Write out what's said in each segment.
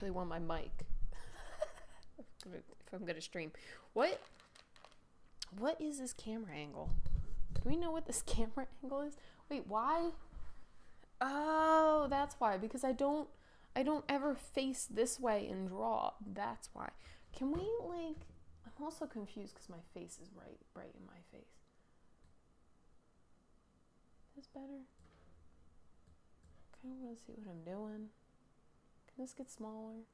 really want my mic if I'm gonna stream. What is this camera angle? Do we know what this camera angle is? Wait, why? Oh, that's why. Because I don't ever face this way and draw. That's why. Can we like? I'm also confused because my face is right in my face. Is this better? I kind of want to see what I'm doing. Can this get smaller?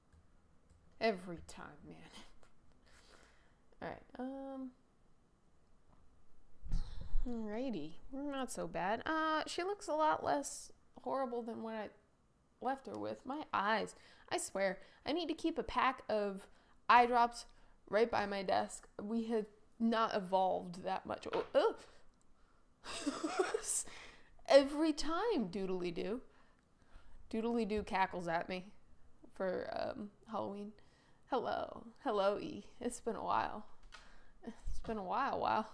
Every time, man. Alright, alrighty. We're not so bad. She looks a lot less horrible than what I left her with. My eyes. I swear, I need to keep a pack of eye drops right by my desk. We have not evolved that much. Oh. Every time Doodly-Doo. Doodly-Doo cackles at me for Halloween. Hello, E. It's been a while. Wow.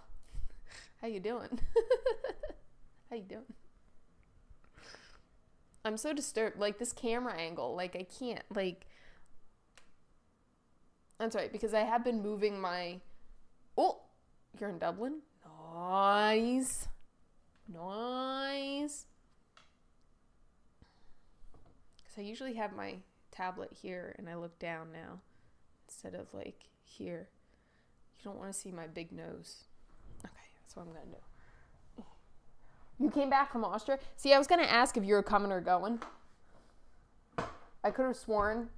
How you doing? How you doing? I'm so disturbed. Like, this camera angle. Like, I can't. Like, that's right. Because I have been moving my... Oh! You're in Dublin? Nice. Because I usually have my tablet here and I look down now instead of like here. You don't want to see my big nose. Okay, that's what I'm gonna do. You came back from Austria? See, I was gonna ask if you were coming or going. I could have sworn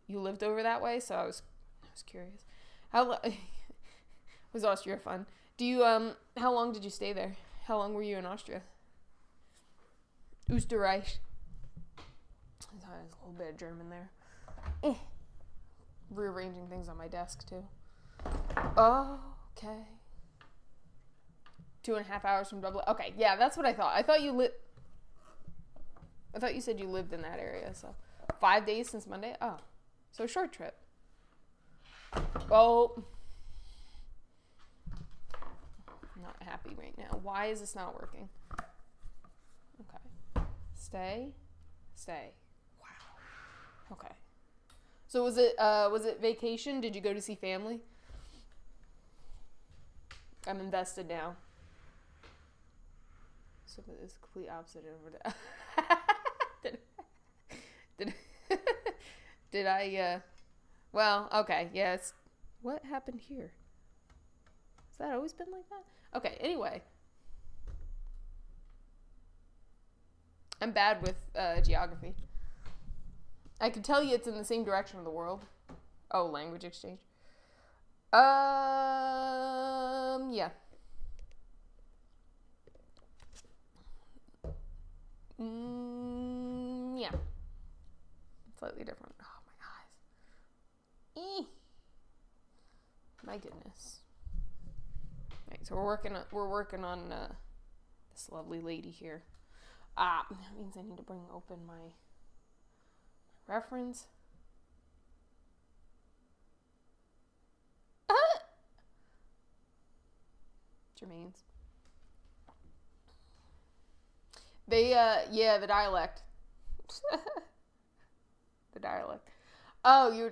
you lived over that way, so I was curious. Was Austria fun? Do you how long did you stay there? How long were you in Austria? Österreich. There's a little bit of German there. Rearranging things on my desk too. Oh, okay. 2.5 hours from Dublin. Okay, yeah, that's what I thought. I thought you said you lived in that area. So 5 days since Monday. Oh, so short trip. Oh, I'm not happy right now. Why is this not working? Okay. Stay. Wow. Okay. So was it vacation? Did you go to see family? I'm invested now. So it's the complete opposite over there. Did I well, okay, yes. What happened here? Has that always been like that? Okay, anyway. I'm bad with geography. I can tell you it's in the same direction of the world. Oh, language exchange. Yeah. Yeah. Slightly different. Oh, my eyes. My goodness. Right, so we're working on this lovely lady here. That means I need to bring open my reference. Jermaine's. They, the dialect. The dialect. Oh, you're...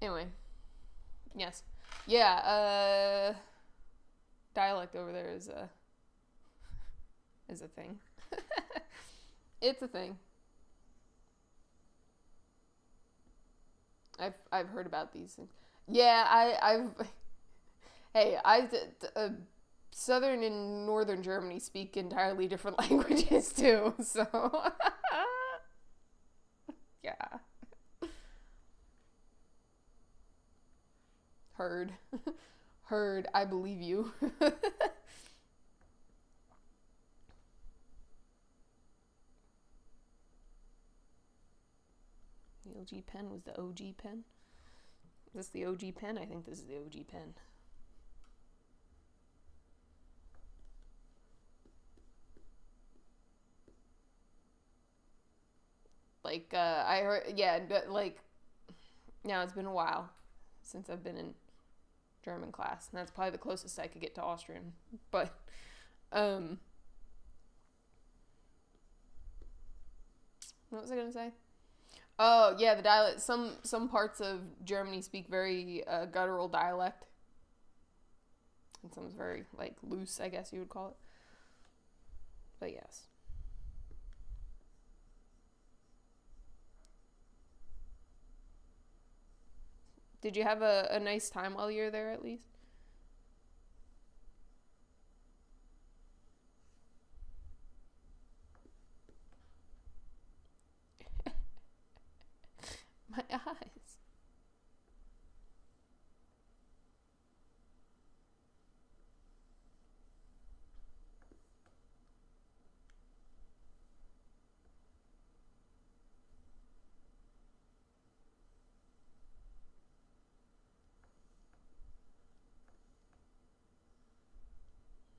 Anyway. Yes. Yeah, dialect over there is a thing. It's a thing. I've heard about these things. Yeah, Southern and Northern Germany speak entirely different languages too, so yeah. Heard, I believe you. The LG pen was the OG pen. Is this the OG pen? I think this is the OG pen. Like, I heard, yeah, like, now it's been a while since I've been in German class, and that's probably the closest I could get to Austrian. But what was I gonna say? Oh yeah, the dialect. Some parts of Germany speak very guttural dialect, and some's very like loose, I guess you would call it. But yes. Did you have a nice time while you were there at least? My eyes.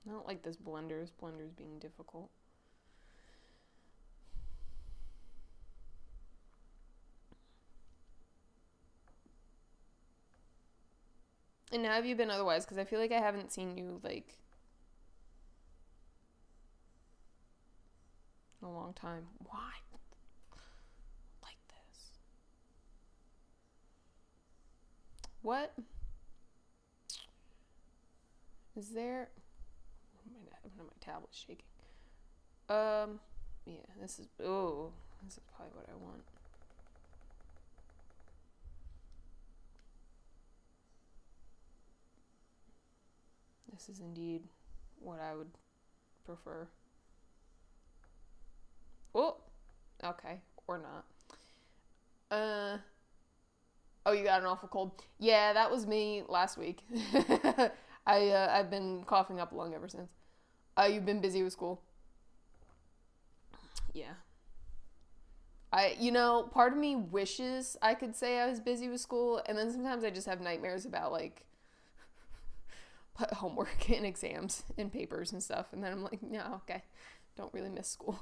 I don't like this blenders. Blenders being difficult. And how have you been otherwise? Because I feel like I haven't seen you, like, in a long time. Why? Like this. What? Is there... My tablet's shaking. Yeah, this is... Oh, this is probably what I want. This is indeed what I would prefer. Oh, okay, or not. Oh, you got an awful cold. Yeah, that was me last week. I've been coughing up a lung ever since. You've been busy with school. Yeah. Part of me wishes I could say I was busy with school, and then sometimes I just have nightmares about, like, homework and exams and papers and stuff, and then I'm like, no, okay, don't really miss school.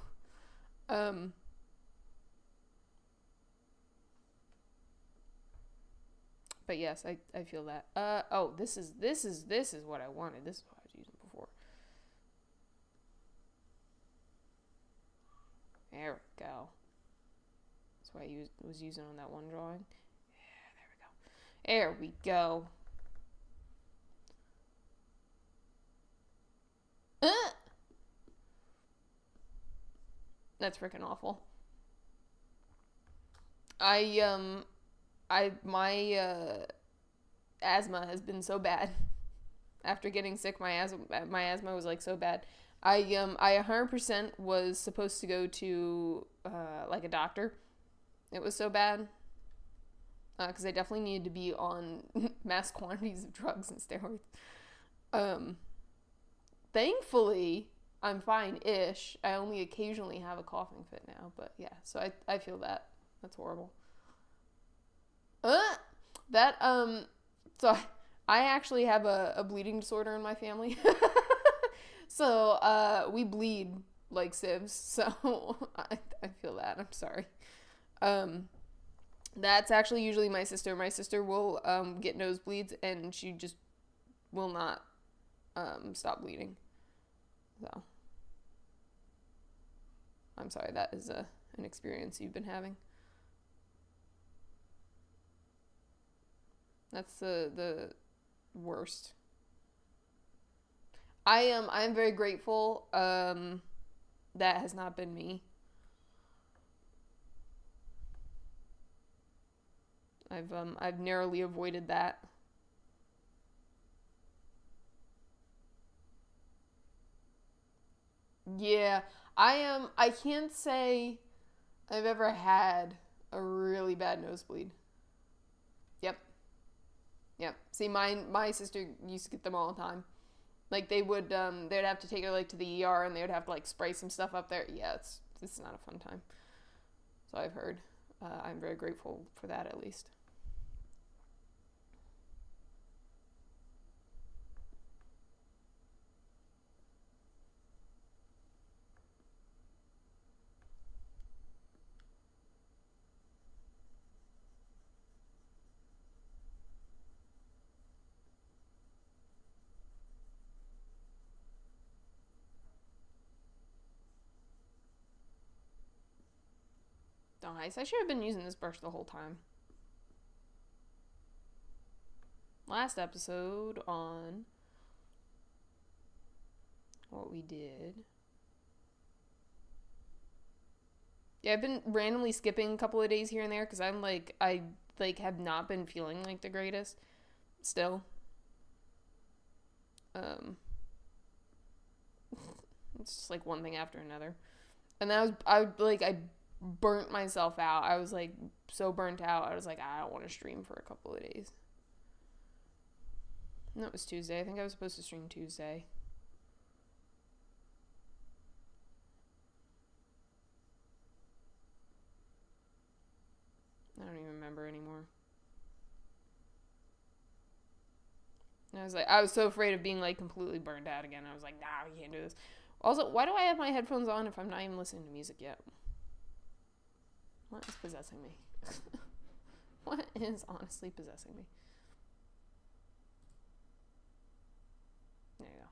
But yes, I feel that. This is what I wanted. This is what I was using before. There we go. That's what I was using on that one drawing. Yeah, there we go. That's freaking awful. My asthma has been so bad. After getting sick, my asthma was like so bad. I 100% was supposed to go to like a doctor. It was so bad. Because I definitely needed to be on mass quantities of drugs and steroids. Thankfully, I'm fine-ish. I only occasionally have a coughing fit now, but yeah, so I feel that. That's horrible. So I actually have a bleeding disorder in my family. So, we bleed like sieves, so I feel that. I'm sorry. That's actually usually my sister. My sister will get nosebleeds, and she just will not stop bleeding. So, I'm sorry, that is an experience you've been having. That's the worst. I'm very grateful that has not been me. I've narrowly avoided that. Yeah, I can't say I've ever had a really bad nosebleed. Yep. Yep. See, my sister used to get them all the time. Like they'd have to take her like to the ER, and they would have to like spray some stuff up there. Yeah, it's not a fun time. So I've heard. I'm very grateful for that at least. Nice. I should have been using this brush the whole time. Last episode on what we did. Yeah, I've been randomly skipping a couple of days here and there because I'm like, I like have not been feeling like the greatest still. It's just like one thing after another. And then I burnt myself out. I was like so burnt out. I was like, I don't want to stream for a couple of days. And that was Tuesday. I think I was supposed to stream Tuesday. I don't even remember anymore. And I was so afraid of being like completely burned out again. I was like, nah, we can't do this. Also, why do I have my headphones on if I'm not even listening to music yet? What is possessing me? What is honestly possessing me? There you go.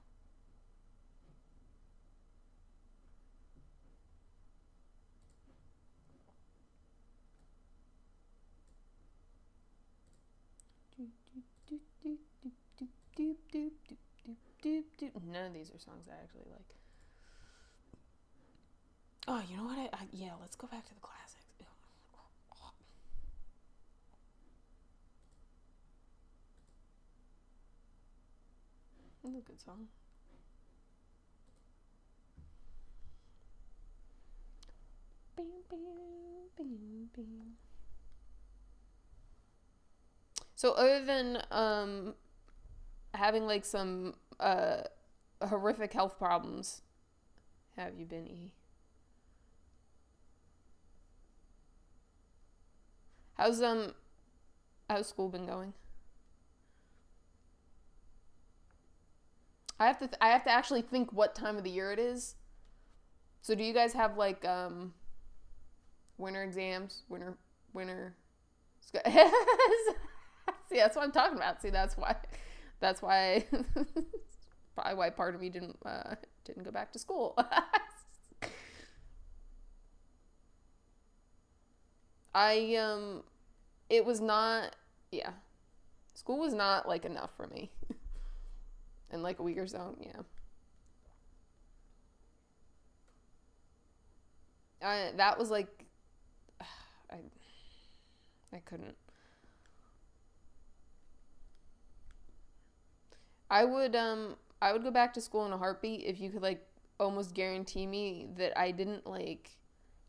None of these are songs I actually like. Oh, you know what? Yeah, let's go back to the classics. That's a good song. So other than having like some horrific health problems, how have you been, E? How's school been going? I have to actually think what time of the year it is. So do you guys have like winter exams, winter See, that's what I'm talking about. See, that's why probably why part of me didn't go back to school. It was not, yeah. School was not like enough for me. In like a week or so, yeah. That was like I couldn't. I would go back to school in a heartbeat if you could like almost guarantee me that I didn't like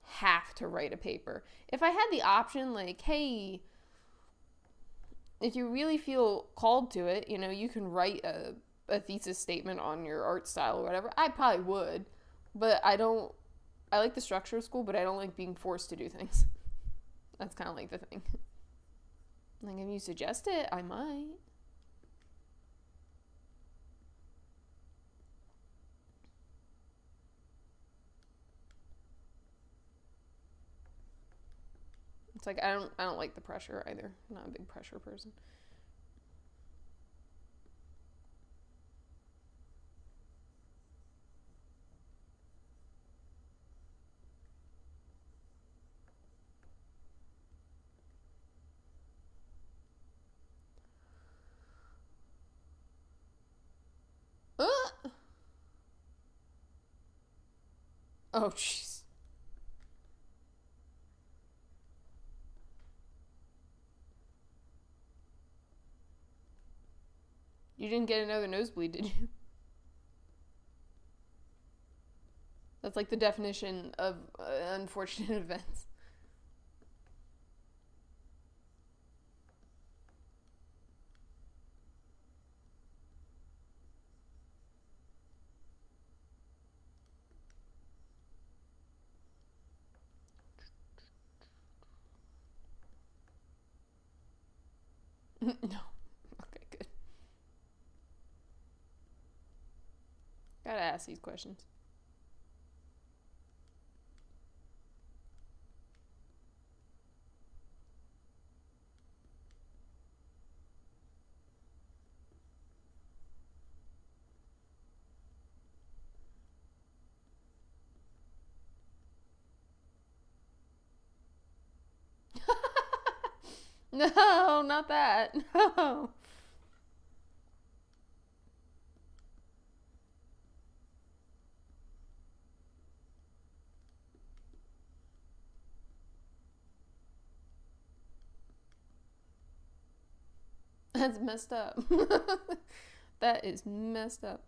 have to write a paper. If I had the option, like, hey, if you really feel called to it, you know, you can write a thesis statement on your art style or whatever, I probably would. But I like the structure of school, but I don't like being forced to do things. That's kind of like the thing. Like, if you suggest it, I might. It's like I don't like the pressure either. I'm not a big pressure person. Oh, jeez. You didn't get another nosebleed, did you? That's like the definition of unfortunate events. No. Okay, good. Gotta ask these questions. No, not that. No. That's messed up. That is messed up.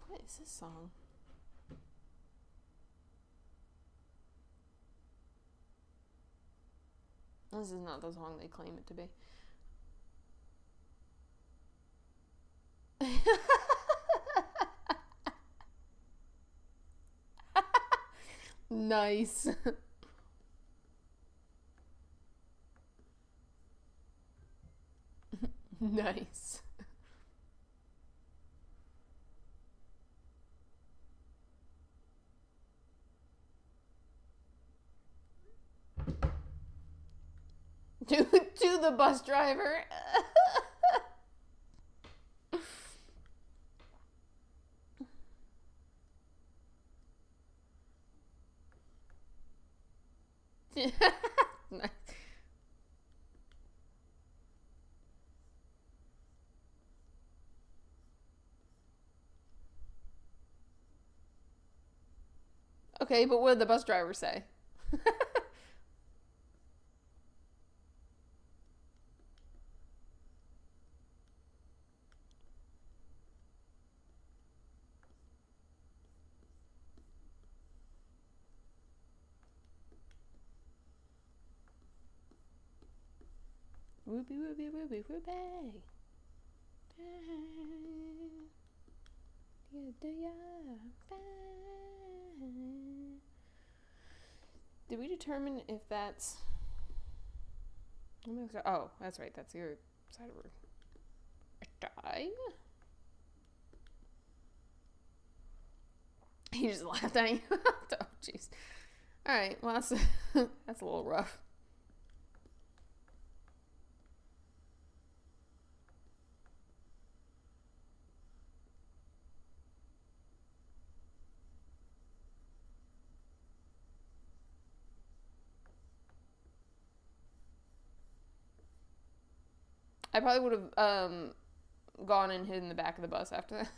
What is this song? This is not the song they claim it to be. Nice. Nice. To the bus driver. Nice. Okay, but what did the bus driver say? Whoopie whoopie whoopie whoopie. Did we determine if that's... Oh, that's right. That's the other side of her die. He just laughed at you. Oh, jeez. All right. Well, that's a little rough. I probably would have gone and hid in the back of the bus after that.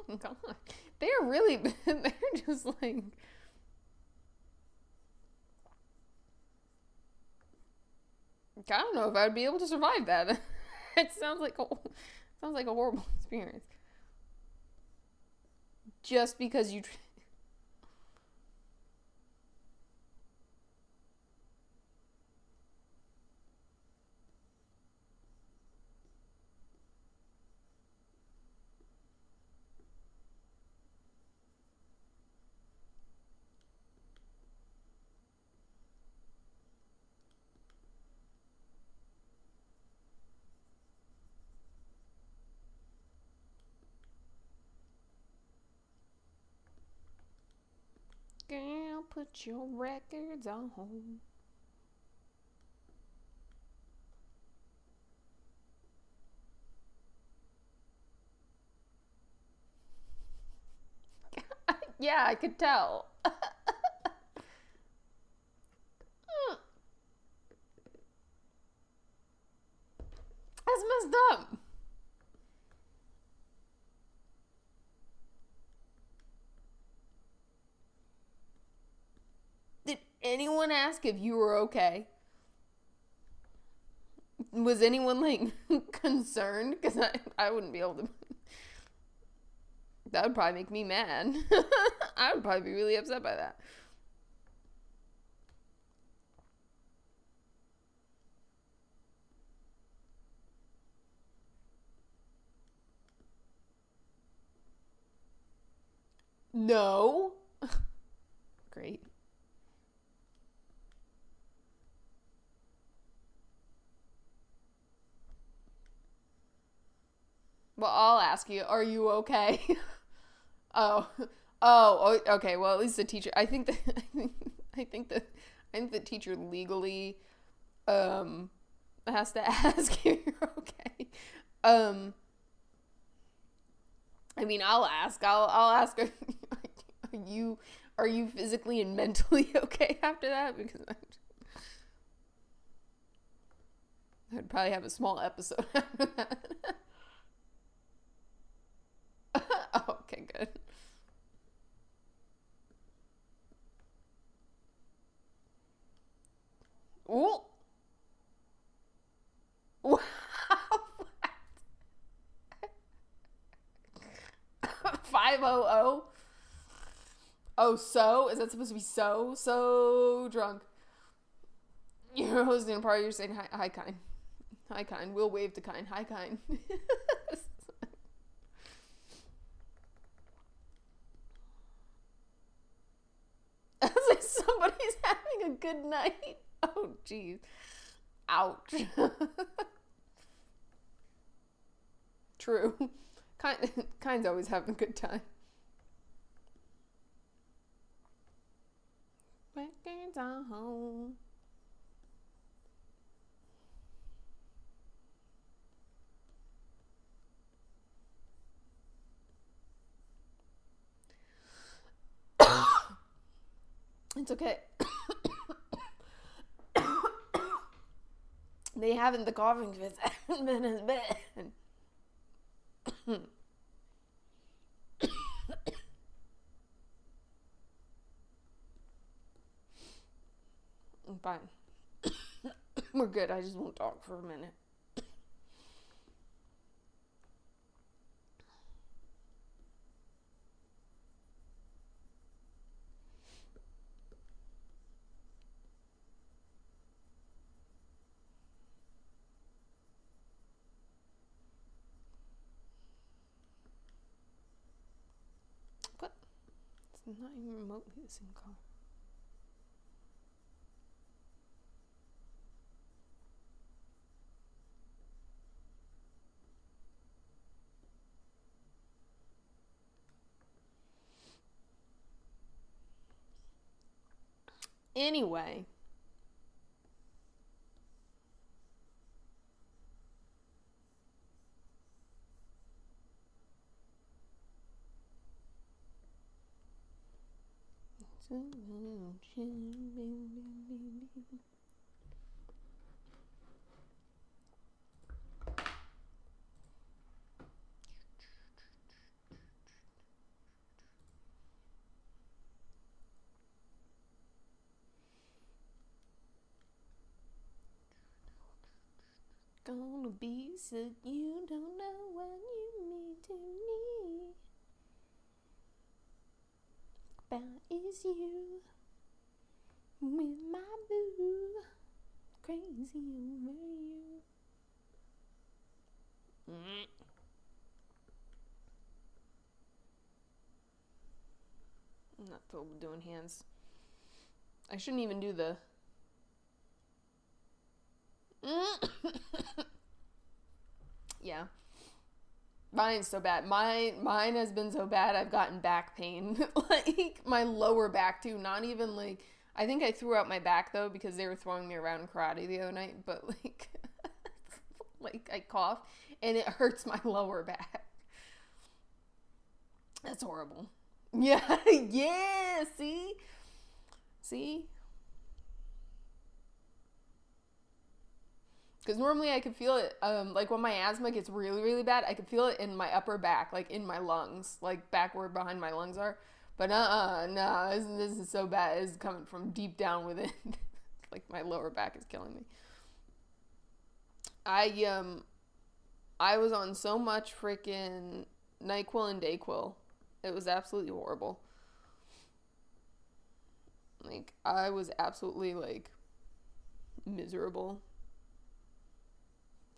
Oh God, they're really, they're just like, I don't know if I would be able to survive that. It sounds like a horrible experience. Just because you. Girl, put your records on. Yeah, I could tell. That's messed up. Did anyone ask if you were okay? Was anyone like concerned? Because I wouldn't be able to. That would probably make me mad. I would probably be really upset by that. No. Great. Well, I'll ask you, are you okay? Oh. Okay. Well, at least the teacher, I think the teacher legally has to ask if you're okay. Um I mean, I'll ask. I'll ask her, are you physically and mentally okay after that? Because I'd probably have a small episode after that. Oh, okay, good. Ooh. Wow. 500. Oh, so? Is that supposed to be so drunk? You're hosting a party, you're saying hi kind. Hi kind. We'll wave to kind. Hi kind. I was like, somebody's having a good night. Oh, jeez. Ouch. True. Kind's always having a good time. Records are home. It's okay. They haven't, the coughing fits haven't been as bad. I'm fine. We're good. I just won't talk for a minute. What? It's not even remotely the same color. Anyway. Gonna be so you don't know what you mean to me. About is you with my boo, crazy over you. I'm not thrilled with doing hands. I shouldn't even do the. Yeah. Mine's so bad. Mine has been so bad I've gotten back pain. Like my lower back too. Not even like, I think I threw out my back though because they were throwing me around in karate the other night, but like like I cough and it hurts my lower back. That's horrible. Yeah, yeah, see? See? Because normally I could feel it, like when my asthma gets really, really bad, I could feel it in my upper back, like in my lungs, like back where behind my lungs are. But no, this is so bad. It's coming from deep down within. Like my lower back is killing me. I was on so much freaking NyQuil and DayQuil. It was absolutely horrible. Like, I was absolutely, like, miserable.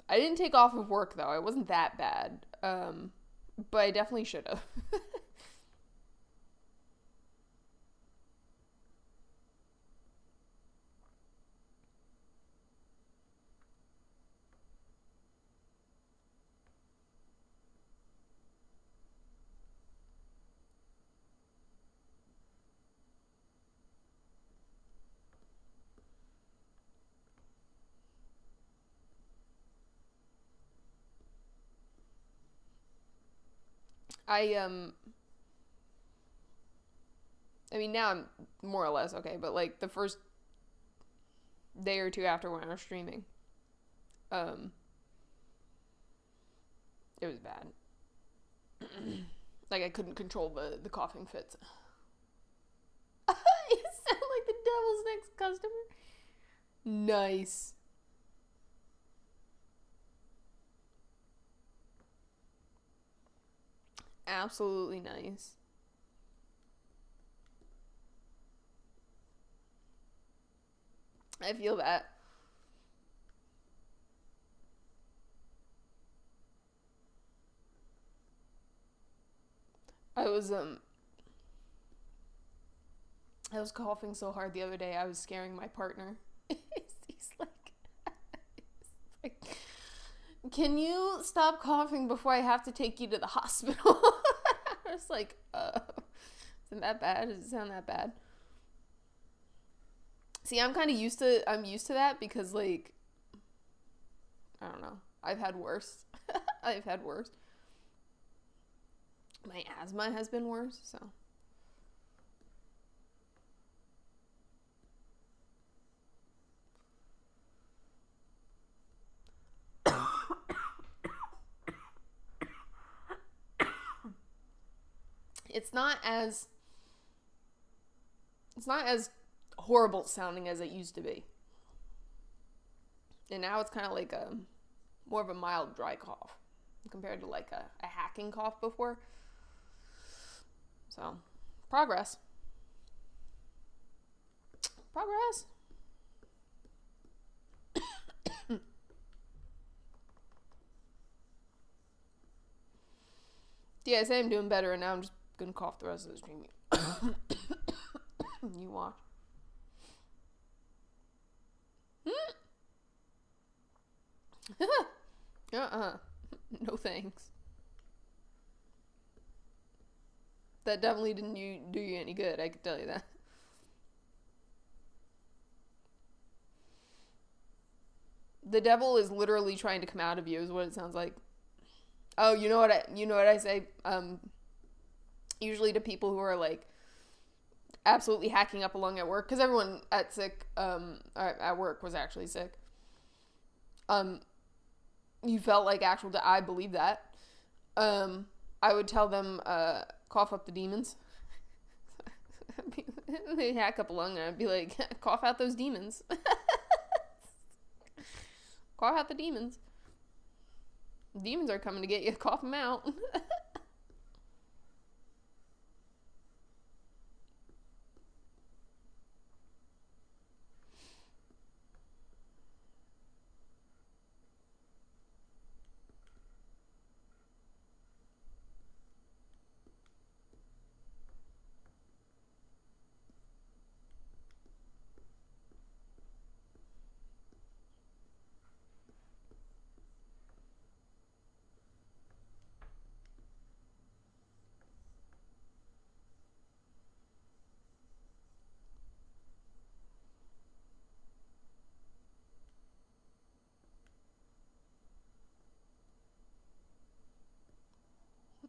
I didn't take off of work, though. It wasn't that bad. But I definitely should have. I, I mean, now I'm more or less okay, but, like, the first day or two after when I was streaming, um, it was bad. Like, I couldn't control the coughing fits. You sound like the devil's next customer. Nice. Absolutely nice. I feel that. I was I was coughing so hard the other day I was scaring my partner. He's like, can you stop coughing before I have to take you to the hospital? I was like, isn't that bad? Does it sound that bad? See, I'm used to that because, like, I don't know. I've had worse. I've had worse. My asthma has been worse, so. It's not as horrible sounding as it used to be. And now it's kind of like more of a mild dry cough compared to like a hacking cough before. So, progress. Progress. Yeah, I say I'm doing better, and now I'm just gonna cough the rest of the stream. You watch. No thanks. That definitely didn't do you any good, I can tell you that. The devil is literally trying to come out of you, is what it sounds like. Oh, you know what I say? Usually to people who are like absolutely hacking up a lung at work, because everyone at work was actually sick. You felt like I believe that. I would tell them, cough up the demons. They'd hack up a lung, and I'd be like, cough out those demons. Cough out the demons. Demons are coming to get you. Cough them out.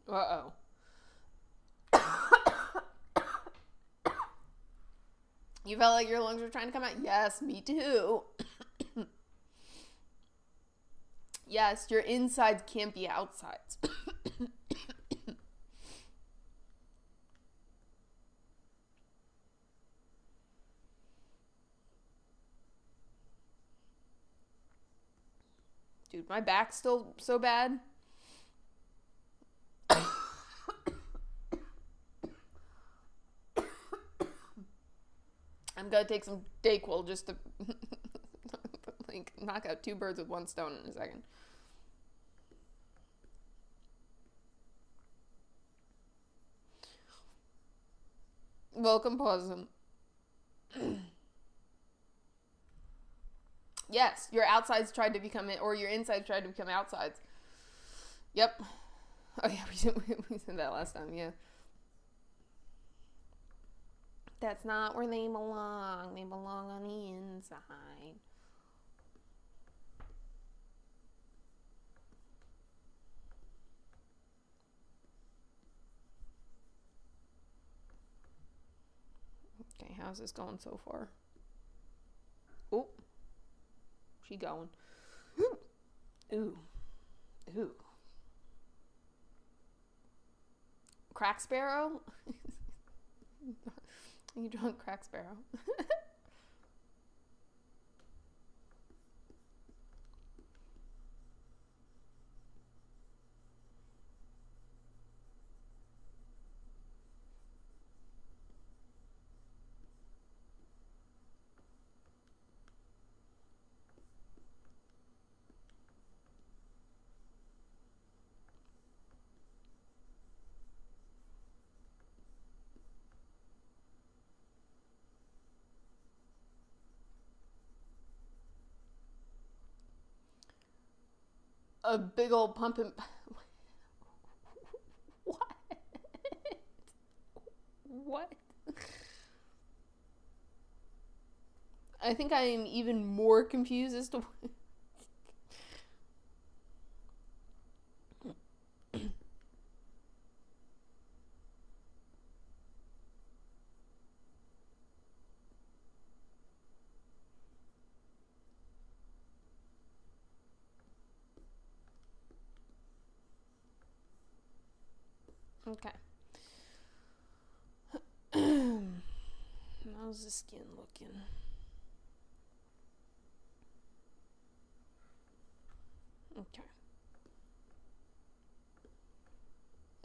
Uh-oh. You felt like your lungs were trying to come out? Yes, me too. Yes, your insides can't be outsides. Dude, my back's still so bad. I'm gonna take some Dayquil just to like knock out 2 birds with 1 stone in a second. Welcome, Possum. Yes, your outsides tried to become it, or your insides tried to become outsides. Yep. Oh yeah, we said that last time, yeah. That's not where they belong. They belong on the inside. Okay, how's this going so far? Oh, she going. Ooh. Ooh. Crack Sparrow? You drunk Crack Sparrow? A big old pumping. What? What? I think I am even more confused as to. Okay. How's the skin looking? Okay.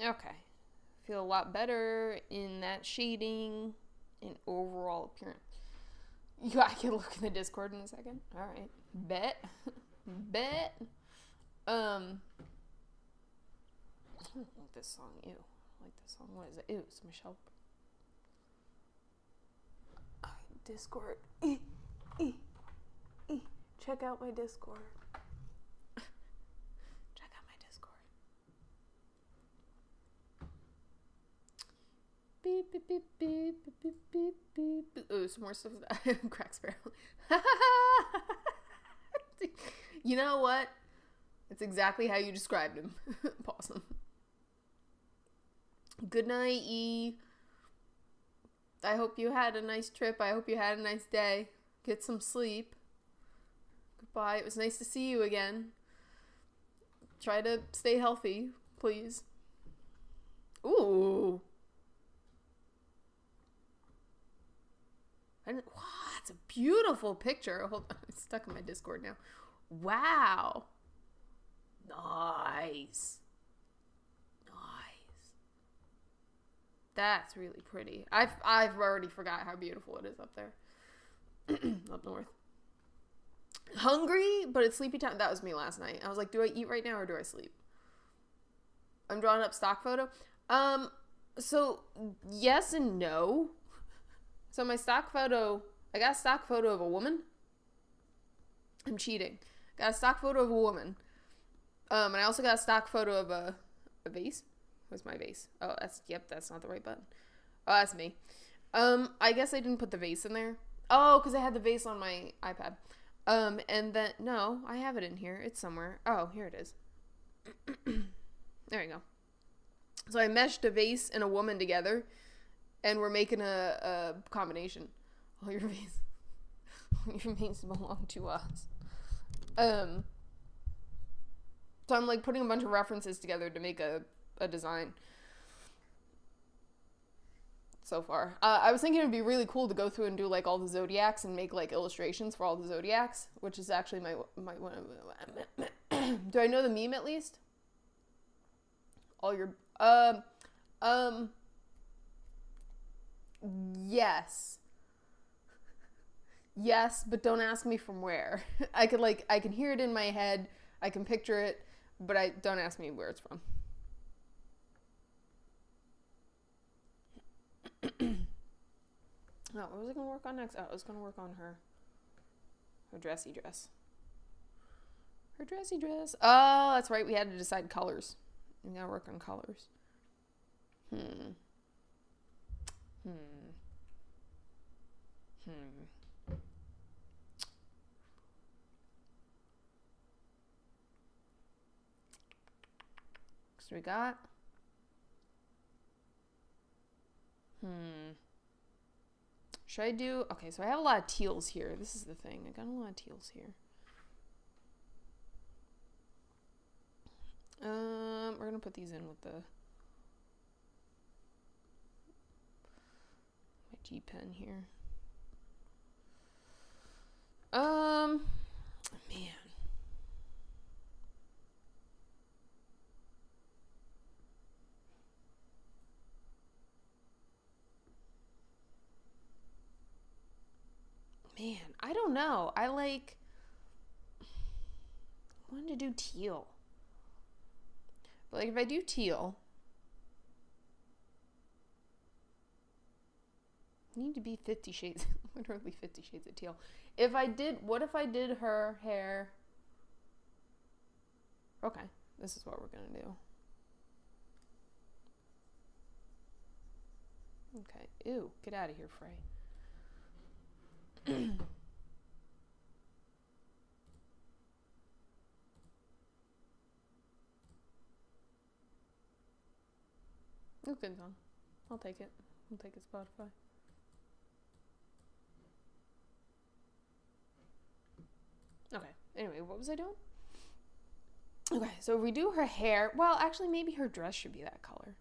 Okay. Feel a lot better in that shading and overall appearance. Yeah, I can look in the Discord in a second. Alright. Bet. Bet. I don't like this song. Ew. I like this song. What is it? Ew, it's Michelle. Discord. Check out my Discord. Check out my Discord. Beep, beep, beep, beep, beep, beep, beep, beep. Oh, some more stuff. Crack Sparrow. You know what? It's exactly how you described him. Possum. Good night, E. I hope you had a nice trip. I hope you had a nice day. Get some sleep. Goodbye. It was nice to see you again. Try to stay healthy, please. Ooh. Wow, that's a beautiful picture. Hold on. It's stuck in my Discord now. Wow. Nice. That's really pretty. I've already forgot how beautiful it is up there. Up north. Hungry, but it's sleepy time. That was me last night. I was like, do I eat right now or do I sleep? I'm drawing up stock photo. So yes and no. So my stock photo, I got a stock photo of a woman. I'm cheating. Got a stock photo of a woman. And I also got a stock photo of a vase. Where's my vase? Oh, that's not the right button. Oh, that's me. I guess I didn't put the vase in there. Oh, because I had the vase on my iPad. And then, no, I have it in here. It's somewhere. Oh, here it is. There you go. So I meshed a vase and a woman together, and we're making a combination. All your vases belong to us. So I'm like putting a bunch of references together to make a design so far. I was thinking it'd be really cool to go through and do like all the zodiacs and make like illustrations for all the zodiacs, which is actually my one of do I know the meme at least? All your yes. Yes, but don't ask me from where. I can hear it in my head, I can picture it, but don't ask me where it's from. Oh, what was I going to work on next? Oh, I was going to work on her dressy dress. Her dressy dress. Oh, that's right. We had to decide colors. We got to work on colors. So we got... Should I do... Okay, so I have a lot of teals here. This is the thing. I got a lot of teals here. We're going to put these in with my G pen here. Man. Man, I don't know. I wanted to do teal. But like if I do teal, I need to be 50 shades, literally 50 shades of teal. What if I did her hair? Okay, this is what we're gonna do. Okay, ew, get out of here, Frey. It's good song. I'll take it. I'll take it, Spotify. Okay, anyway, what was I doing? Okay, so if we do her hair, well, actually, maybe her dress should be that color.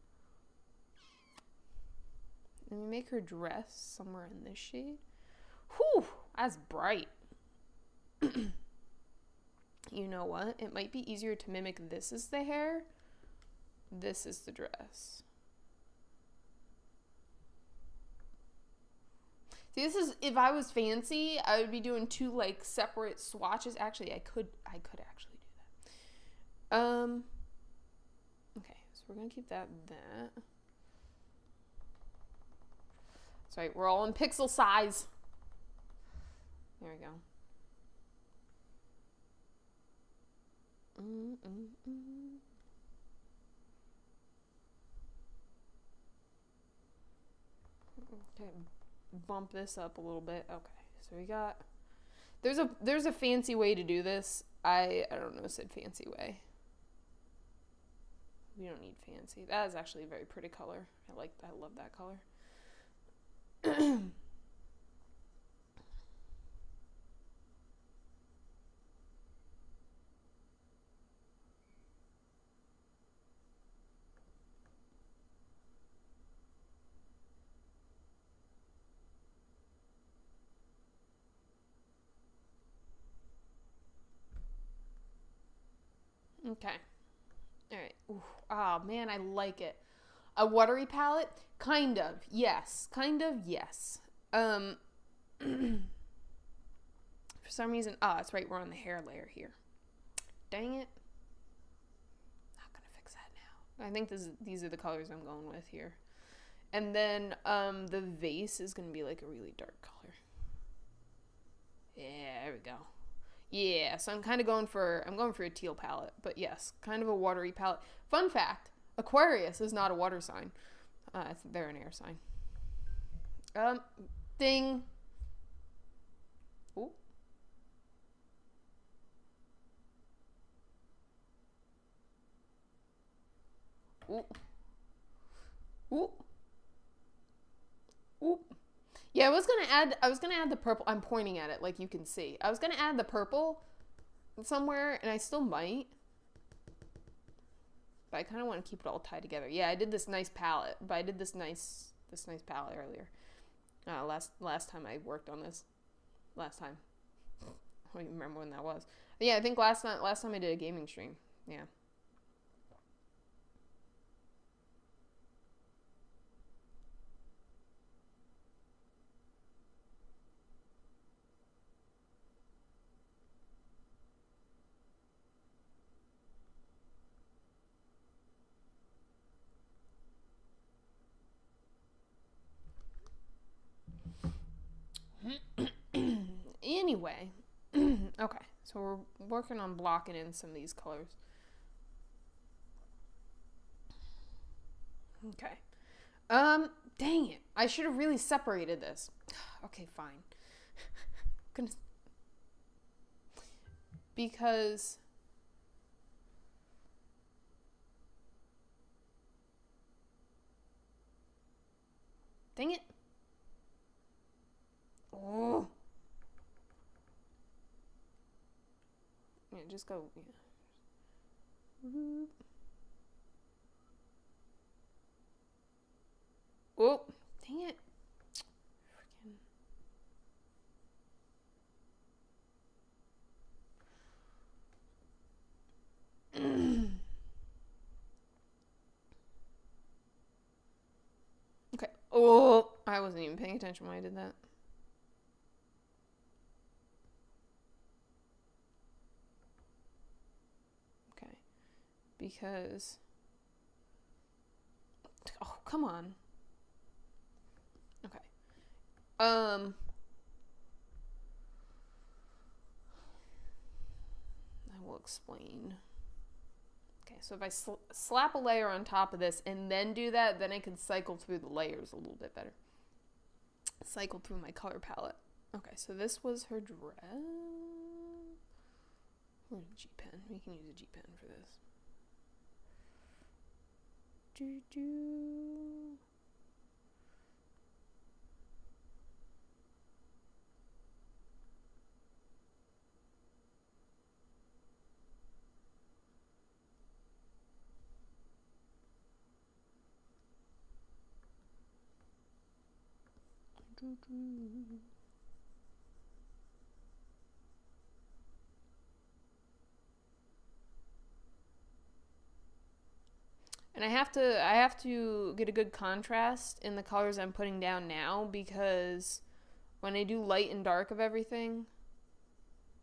And we make her dress somewhere in this shade. Whew, that's bright. You know what? It might be easier to mimic this as the hair. This is the dress. See, this is, if I was fancy, I would be doing two like separate swatches. Actually, I could actually do that. Okay, so we're gonna keep that. That's right, we're all in pixel size. There we go. Okay, bump this up a little bit. Okay, so we got... There's a fancy way to do this. I don't know, said fancy way. We don't need fancy. That is actually a very pretty color. I love that color. Okay. All right. Ooh. Oh, man, I like it. A watery palette? Kind of. Yes. Kind of. Yes. For some reason... Oh, that's right. We're on the hair layer here. Dang it. Not going to fix that now. I think these are the colors I'm going with here. And then the vase is going to be like a really dark color. Yeah, there we go. Yeah, so I'm kind of going for a teal palette, but yes, kind of a watery palette. Fun fact, Aquarius is not a water sign. They're an air sign. Ding. Ooh. Ooh. Ooh. Ooh. Yeah, I was gonna add the purple. I'm pointing at it like you can see. I was gonna add the purple somewhere, and I still might. I kind of want to keep it all tied together. Yeah, I did this nice palette, but I did this nice palette earlier. Last time I worked on this. Last time. I don't even remember when that was. But yeah, I think last time I did a gaming stream. Yeah. Anyway, okay, so we're working on blocking in some of these colors. Okay. Dang it. I should have really separated this. Okay, fine. Because dang it. Oh. Yeah, just go. Yeah. Oh, dang it. Freaking. Okay. Oh, I wasn't even paying attention when I did that. Okay. Because. Oh, come on. Okay. I will explain. Okay, so if I slap a layer on top of this and then do that, then I can cycle through the layers a little bit better. Cycle through my color palette. Okay, so this was her dress. Or a G pen. We can use a G pen for this. And I have to get a good contrast in the colors I'm putting down now, because when I do light and dark of everything,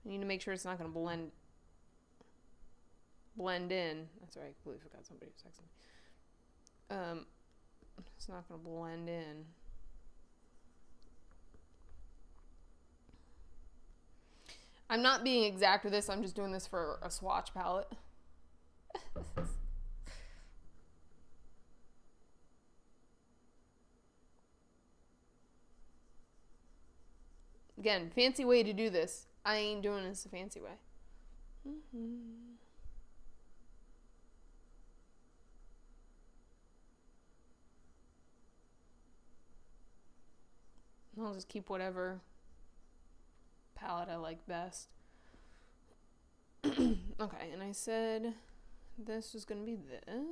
I need to make sure it's not going to blend in. That's right, I completely forgot somebody was texting me. It's not going to blend in. I'm not being exact with this, I'm just doing this for a swatch palette. Again, fancy way to do this. I ain't doing this a fancy way. I'll just keep whatever palette I like best. Okay, and I said this was going to be this.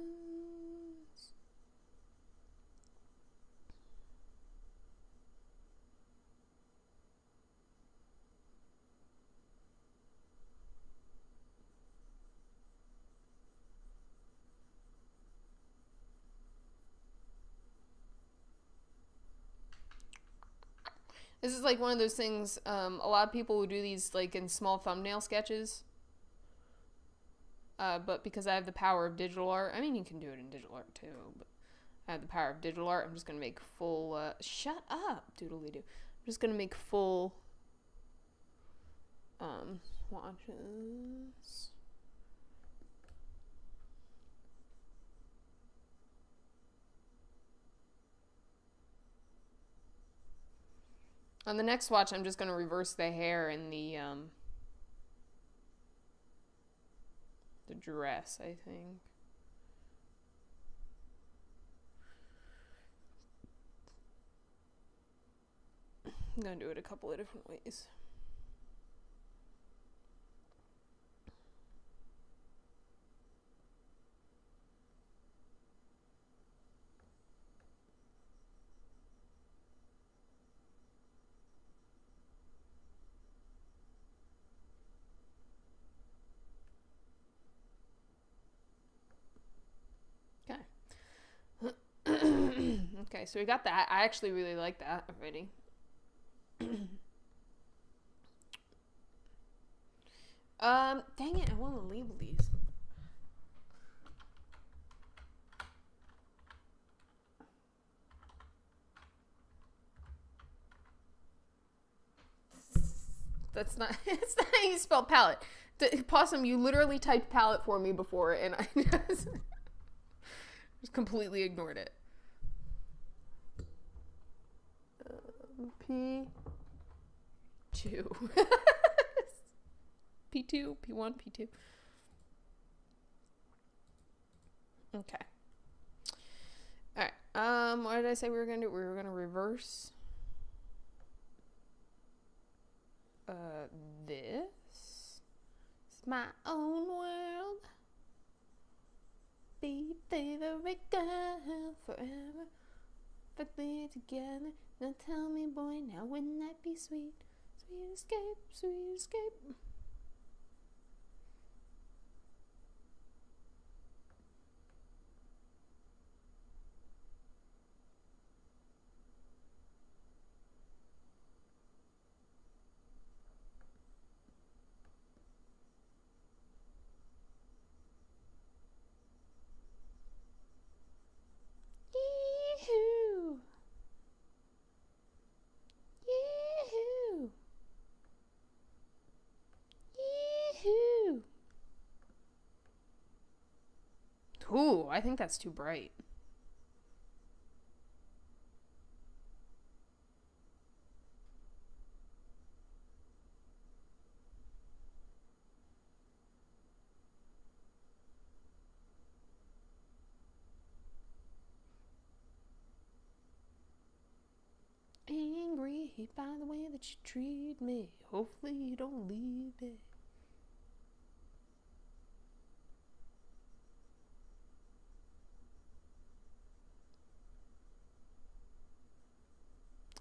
This is like one of those things, a lot of people who do these like in small thumbnail sketches. But because I have the power of digital art, I mean, you can do it in digital art too, but I have the power of digital art. I'm just going to make full, shut up, doodly-doo. I'm just going to make full, swatches. On the next swatch, I'm just going to reverse the hair in the dress, I think. I'm going to do it a couple of different ways. Okay, so we got that. I actually really like that already. Dang it, I want to label these. That's not, it's not how you spell palette. Possum, you literally typed palette for me before, and I just completely ignored it. P2. P2, P1, P2. Okay. Alright. What did I say we were gonna do? We were gonna reverse this. It's my own world. Be favorite girl forever. Perfectly together. Now tell me, boy, now wouldn't that be sweet? Sweet escape, sweet escape. Yee-hoo! Yee-hoo! Yee-hoo! Ooh, I think that's too bright. Angry by the way that you treat me. Hopefully you don't leave it.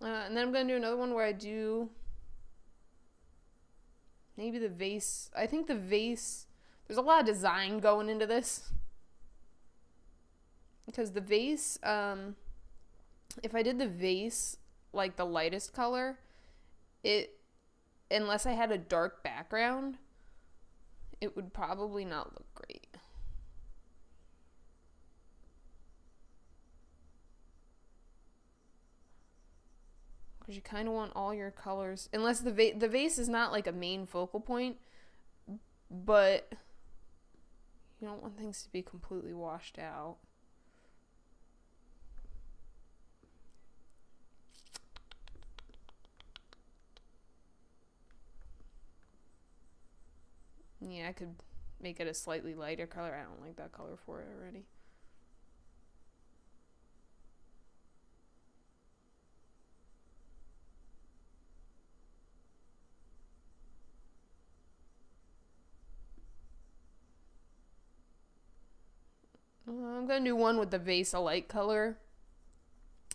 And then I'm going to do another one where I do maybe the vase. I think the vase, there's a lot of design going into this. Because the vase, if I did the vase like the lightest color, unless I had a dark background, it would probably not look great. Because you kind of want all your colors, unless the vase is not like a main focal point, but you don't want things to be completely washed out. Yeah, I could make it a slightly lighter color. I don't like that color for it already. I'm going to do one with the vase a light color.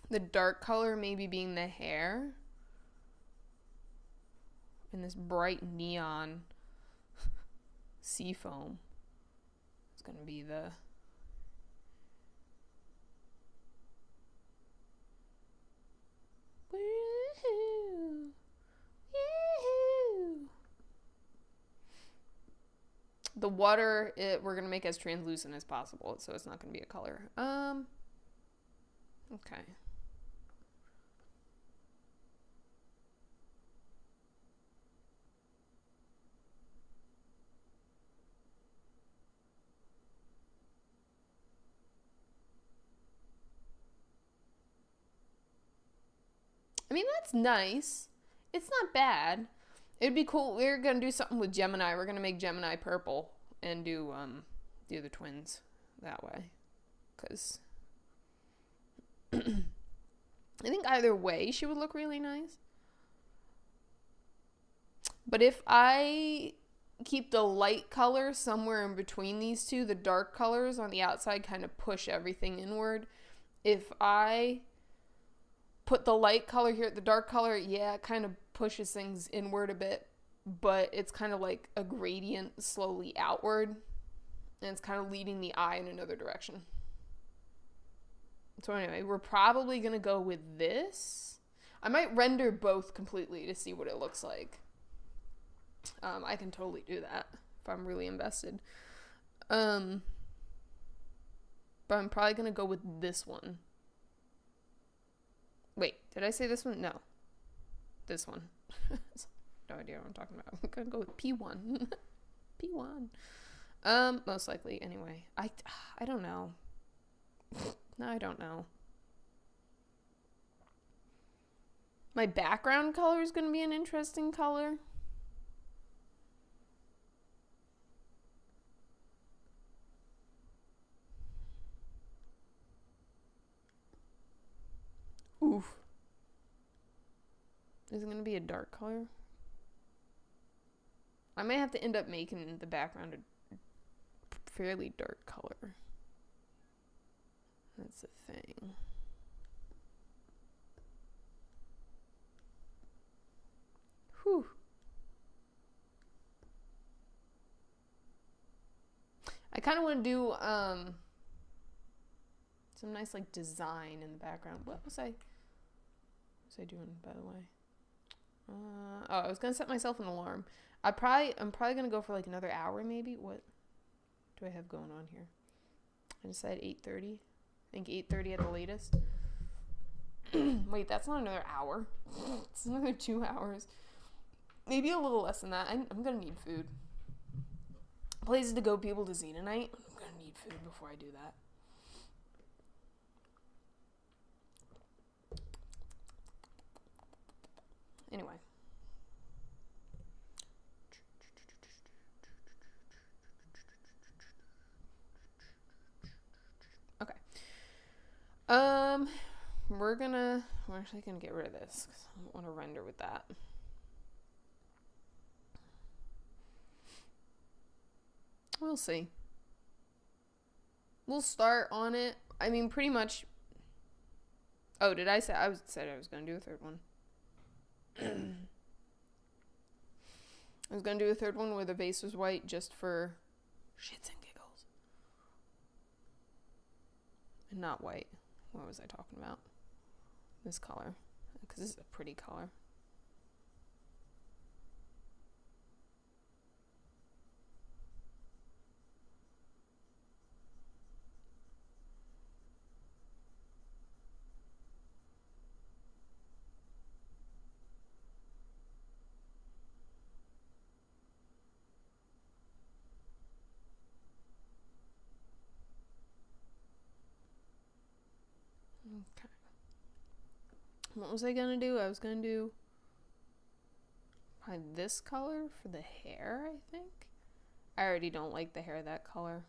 The dark color maybe being the hair. And this bright neon seafoam. It's going to be the... Woo-hoo! Yee-hoo! The water, we're going to make as translucent as possible, so it's not going to be a color. Okay. I mean, that's nice. It's not bad. It'd be cool. We're going to do something with Gemini. We're going to make Gemini purple and do the other twins that way. Because I think either way she would look really nice. But if I keep the light color somewhere in between these two, the dark colors on the outside kind of push everything inward. If I put the light color here, the dark color, yeah, it kind of pushes things inward a bit, but it's kind of like a gradient slowly outward, and it's kind of leading the eye in another direction. So anyway, we're probably going to go with this. I might render both completely to see what it looks like. I can totally do that if I'm really invested. But I'm probably going to go with this one. Wait, did I say this one? No. This one. No idea what I'm talking about. I'm going to go with P1. P1. Most likely, anyway. I don't know. No, I don't know. My background color is going to be an interesting color. Oof. Is it going to be a dark color? I may have to end up making the background a fairly dark color. That's the thing. Whew. I kind of want to do some nice like design in the background. What was I doing, by the way? I was gonna set myself an alarm. I'm probably gonna go for like another hour maybe. What do I have going on here? I decided 8:30. I think 8:30 at the latest. Wait, that's not another hour. It's another 2 hours. Maybe a little less than that. I'm gonna need food. Places to go, people to see tonight. I'm gonna need food before I do that. Anyway. Okay. We're actually gonna get rid of this because I don't want to render with that. We'll see. We'll start on it. I mean, pretty much. Oh, did I say I said I was gonna do a third one? I was gonna do a third one where the base was white just for shits and giggles. And not white. What was I talking about? This color. Because this is a pretty color. Okay. What was I gonna do? I was gonna do this color for the hair, I think. I already don't like the hair that color.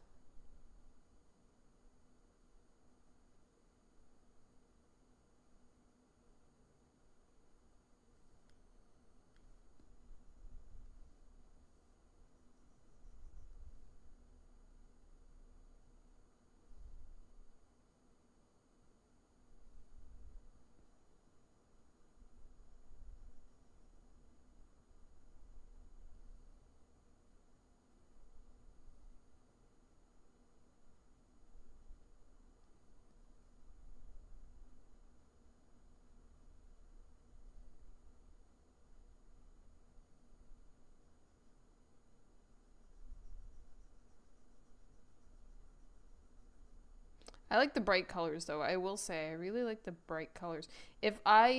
I like the bright colors though. I will say I really like the bright colors. If I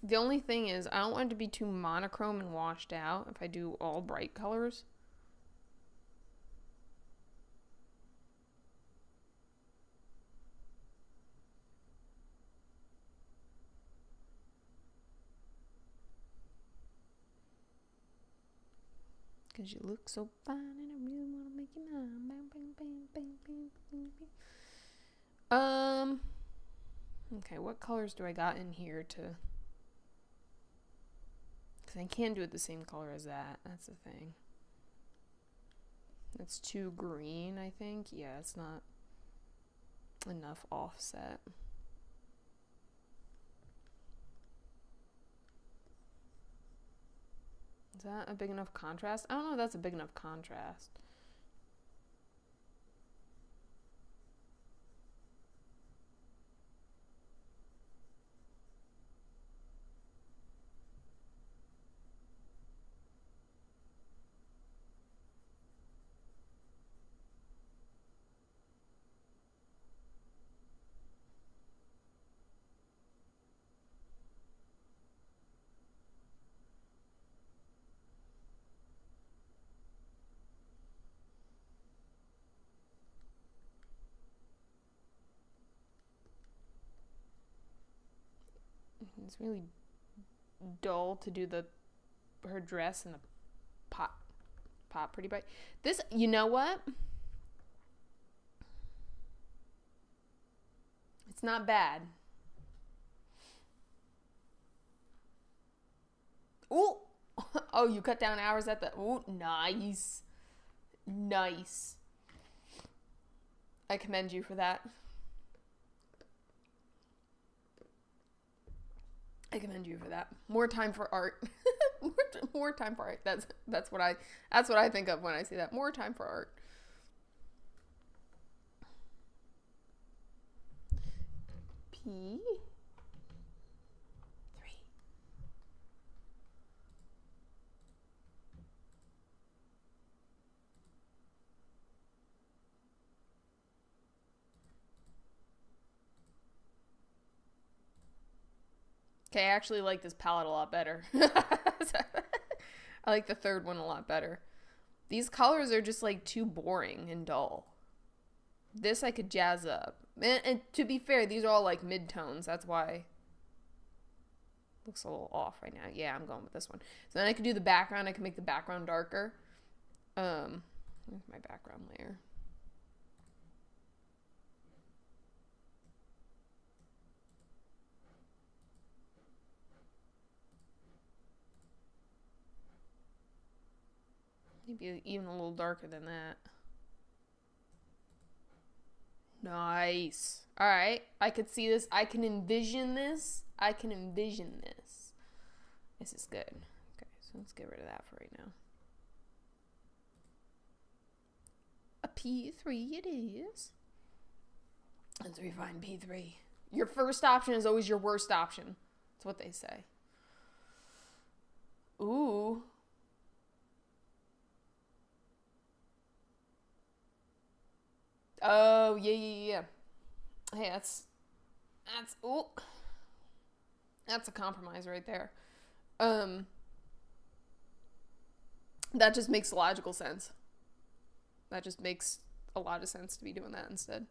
the only thing is I don't want it to be too monochrome and washed out if I do all bright colors. Cause you look so fine and I really wanna make you mine. Bang, bang, bang, bang, bang, bang, bang. Okay, what colors do I got in here to? Cause I can't do it the same color as that. That's the thing. That's too green, I think. Yeah, it's not enough offset. Is that a big enough contrast? I don't know if that's a big enough contrast. It's really dull to do her dress and the pot pretty bright. This, you know what? It's not bad. Ooh. Oh, you cut down hours at the... Ooh, nice. Nice. I commend you for that. I commend you for that. More time for art. More time for art. That's what I think of when I see that. More time for art. P3. Okay, I actually like this palette a lot better. I like the third one a lot better. These colors are just like too boring and dull. This I could jazz up. And to be fair, these are all like mid-tones. That's why it looks a little off right now. Yeah, I'm going with this one. So then I could do the background. I can make the background darker. Where's my background layer? Maybe even a little darker than that. Nice. All right. I could see this. I can envision this. This is good. Okay, so let's get rid of that for right now. A P3 it is. Let's refine P3. Your first option is always your worst option. That's what they say. Ooh. Oh, yeah. Hey, that's a compromise right there. That just makes logical sense. That just makes a lot of sense to be doing that instead.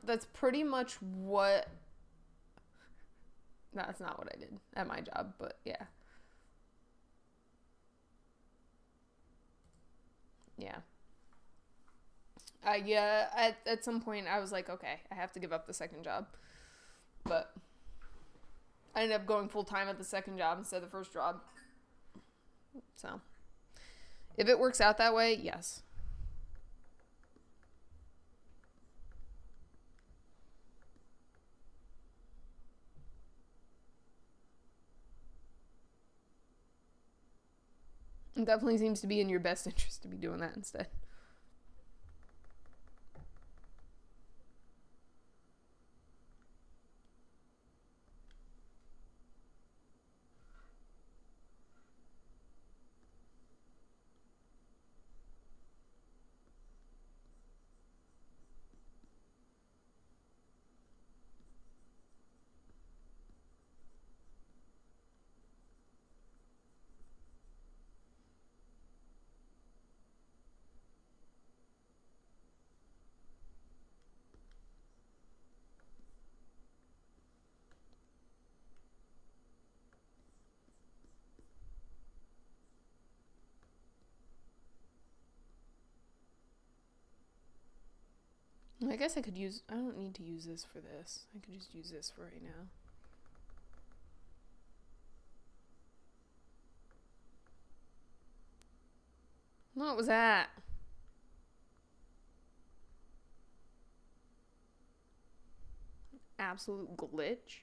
That's pretty much what... No, that's not what I did at my job, but yeah. Yeah. At some point I was like, okay, I have to give up the second job. But I ended up going full time at the second job instead of the first job. So, if it works out that way, yes. It definitely seems to be in your best interest to be doing that instead. I guess I don't need to use this for this. I could just use this for right now. What was that? Absolute glitch.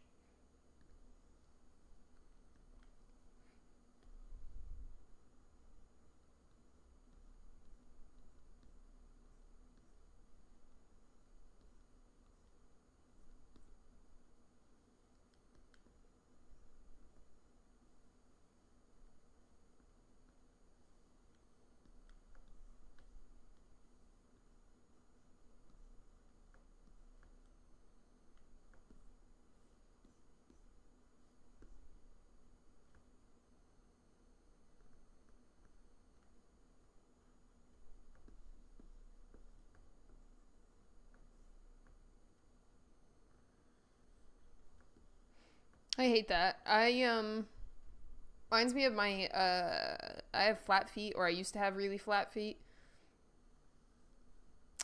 I hate that. Reminds me of my I have flat feet, or I used to have really flat feet.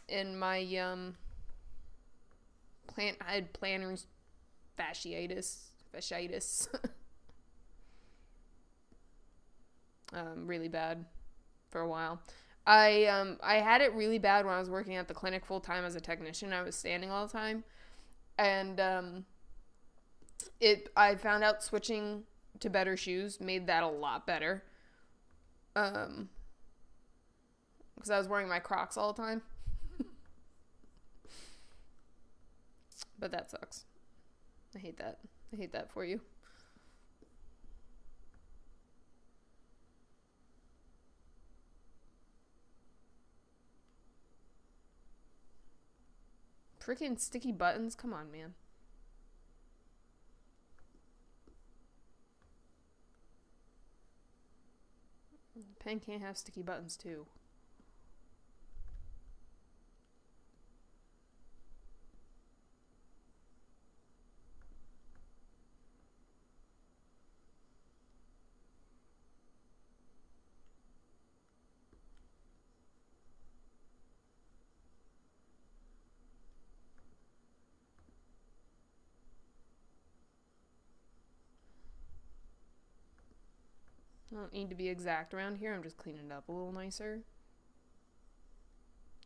And my I had plantar fasciitis. Really bad for a while. I had it really bad when I was working at the clinic full time as a technician. I was standing all the time, and I found out switching to better shoes made that a lot better. Because I was wearing my Crocs all the time. But that sucks. I hate that. I hate that for you. Freaking sticky buttons. Come on, man. Pen can't have sticky buttons, too. I don't need to be exact around here. I'm just cleaning it up a little nicer.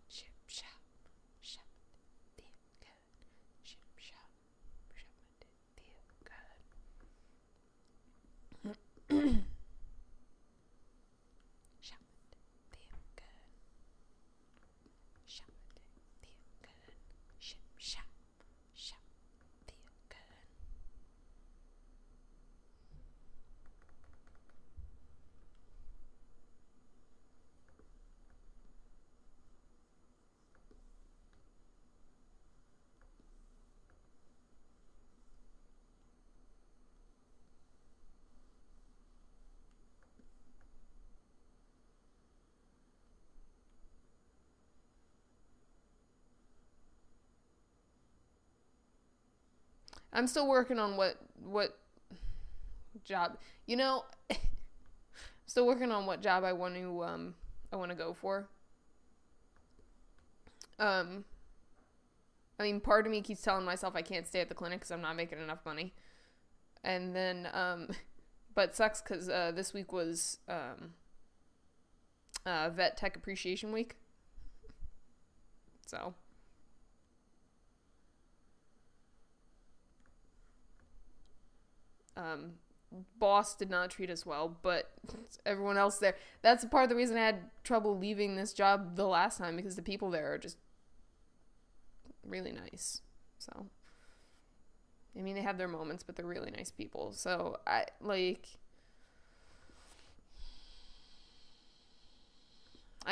Ship, shop, shop, feel good. Ship, shop, shop, feel good. Shop, feel good. Shop, feel good. Ship, shop, shop, feel good. I'm still working on what job. Still working on what job I want to go for. I mean, part of me keeps telling myself I can't stay at the clinic because I'm not making enough money. And then, but it sucks because this week was Vet Tech Appreciation Week. So. Boss did not treat us well, but everyone else there. That's part of the reason I had trouble leaving this job the last time, because the people there are just really nice. So, I mean, they have their moments, but they're really nice people. So, I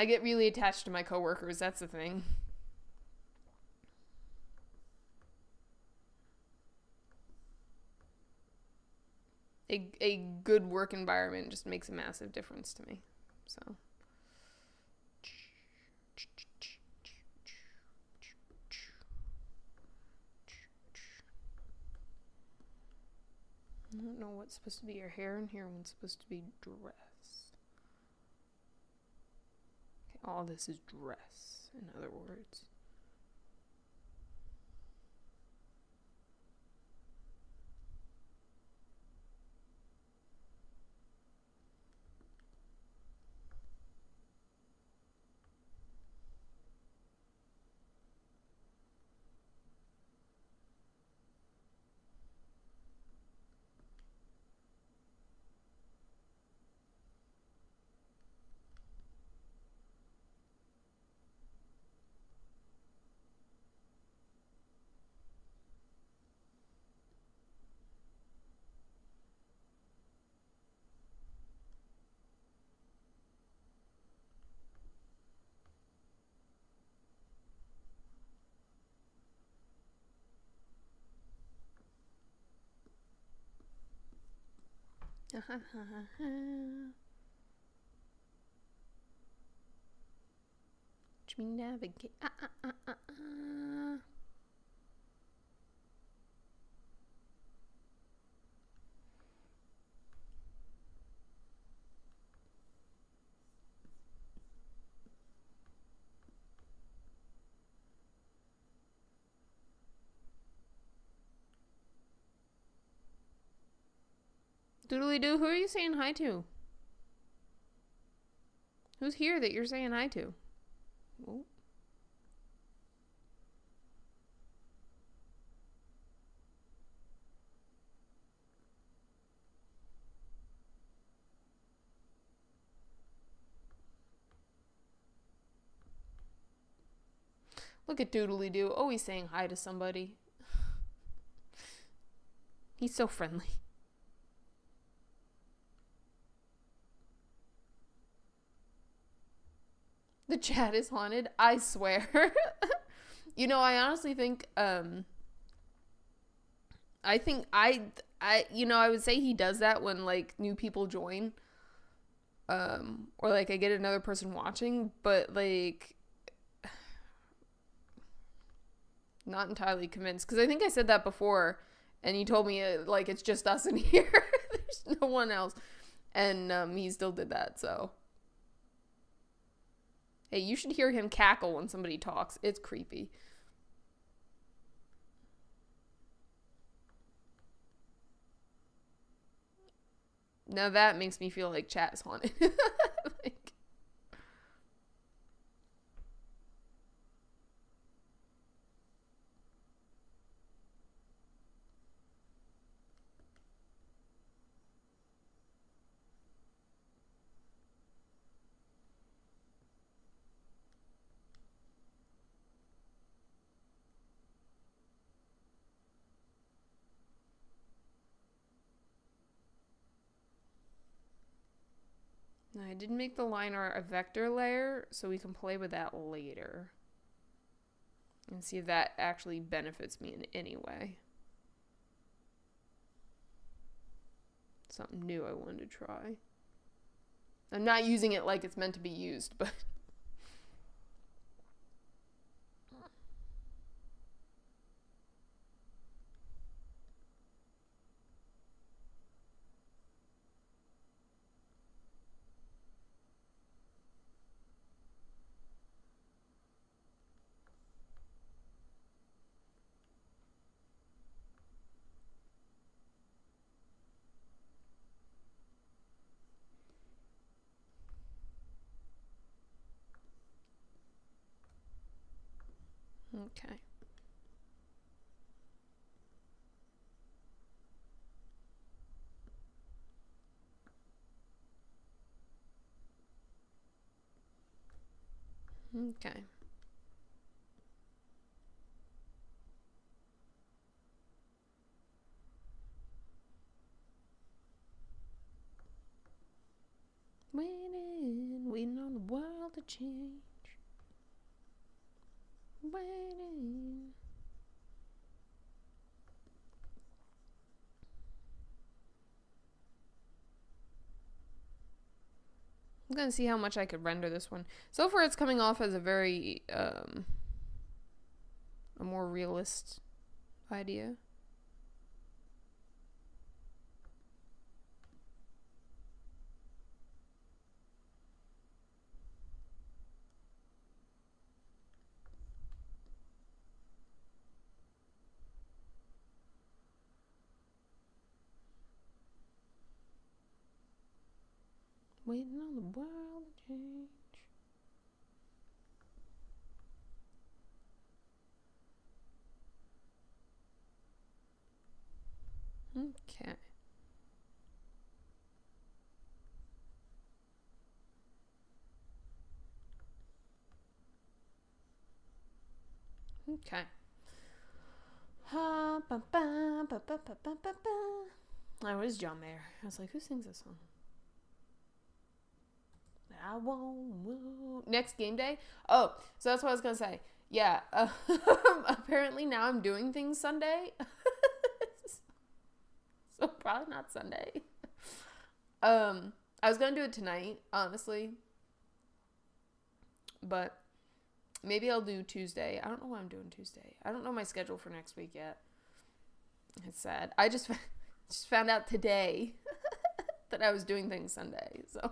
get really attached to my coworkers. That's the thing. A good work environment just makes a massive difference to me. So. I don't know what's supposed to be your hair in here. One's supposed to be dress. Okay, all this is dress, in other words. Watch me navigate. Doodly doo, who are you saying hi to? Who's here that you're saying hi to? Oh. Look at Doodly doo, always saying hi to somebody. He's so friendly. The chat is haunted. I swear. You know, I honestly think, I think I would say he does that when, like, new people join. Or, like, I get another person watching, but, like, not entirely convinced. Because I think I said that before, and he told me, like, it's just us in here. There's no one else. And, he still did that, so. Hey, you should hear him cackle when somebody talks. It's creepy. Now that makes me feel like chat is haunted. Like, I did make the line art a vector layer, so we can play with that later. And see if that actually benefits me in any way. Something new I wanted to try. I'm not using it like it's meant to be used, but... Okay. Okay. Waiting on the world to change. Waiting. I'm gonna see how much I could render this one. So far it's coming off as a very, a more realist idea. Waiting on the world to change. Okay. Okay. Oh, it was John Mayer. I was like, who sings this song? I won't. Next game day? Oh, so that's what I was going to say. Yeah. Apparently now I'm doing things Sunday. So probably not Sunday. I was going to do it tonight, honestly. But maybe I'll do Tuesday. I don't know what I'm doing Tuesday. I don't know my schedule for next week yet. It's sad. I just found out today that I was doing things Sunday. So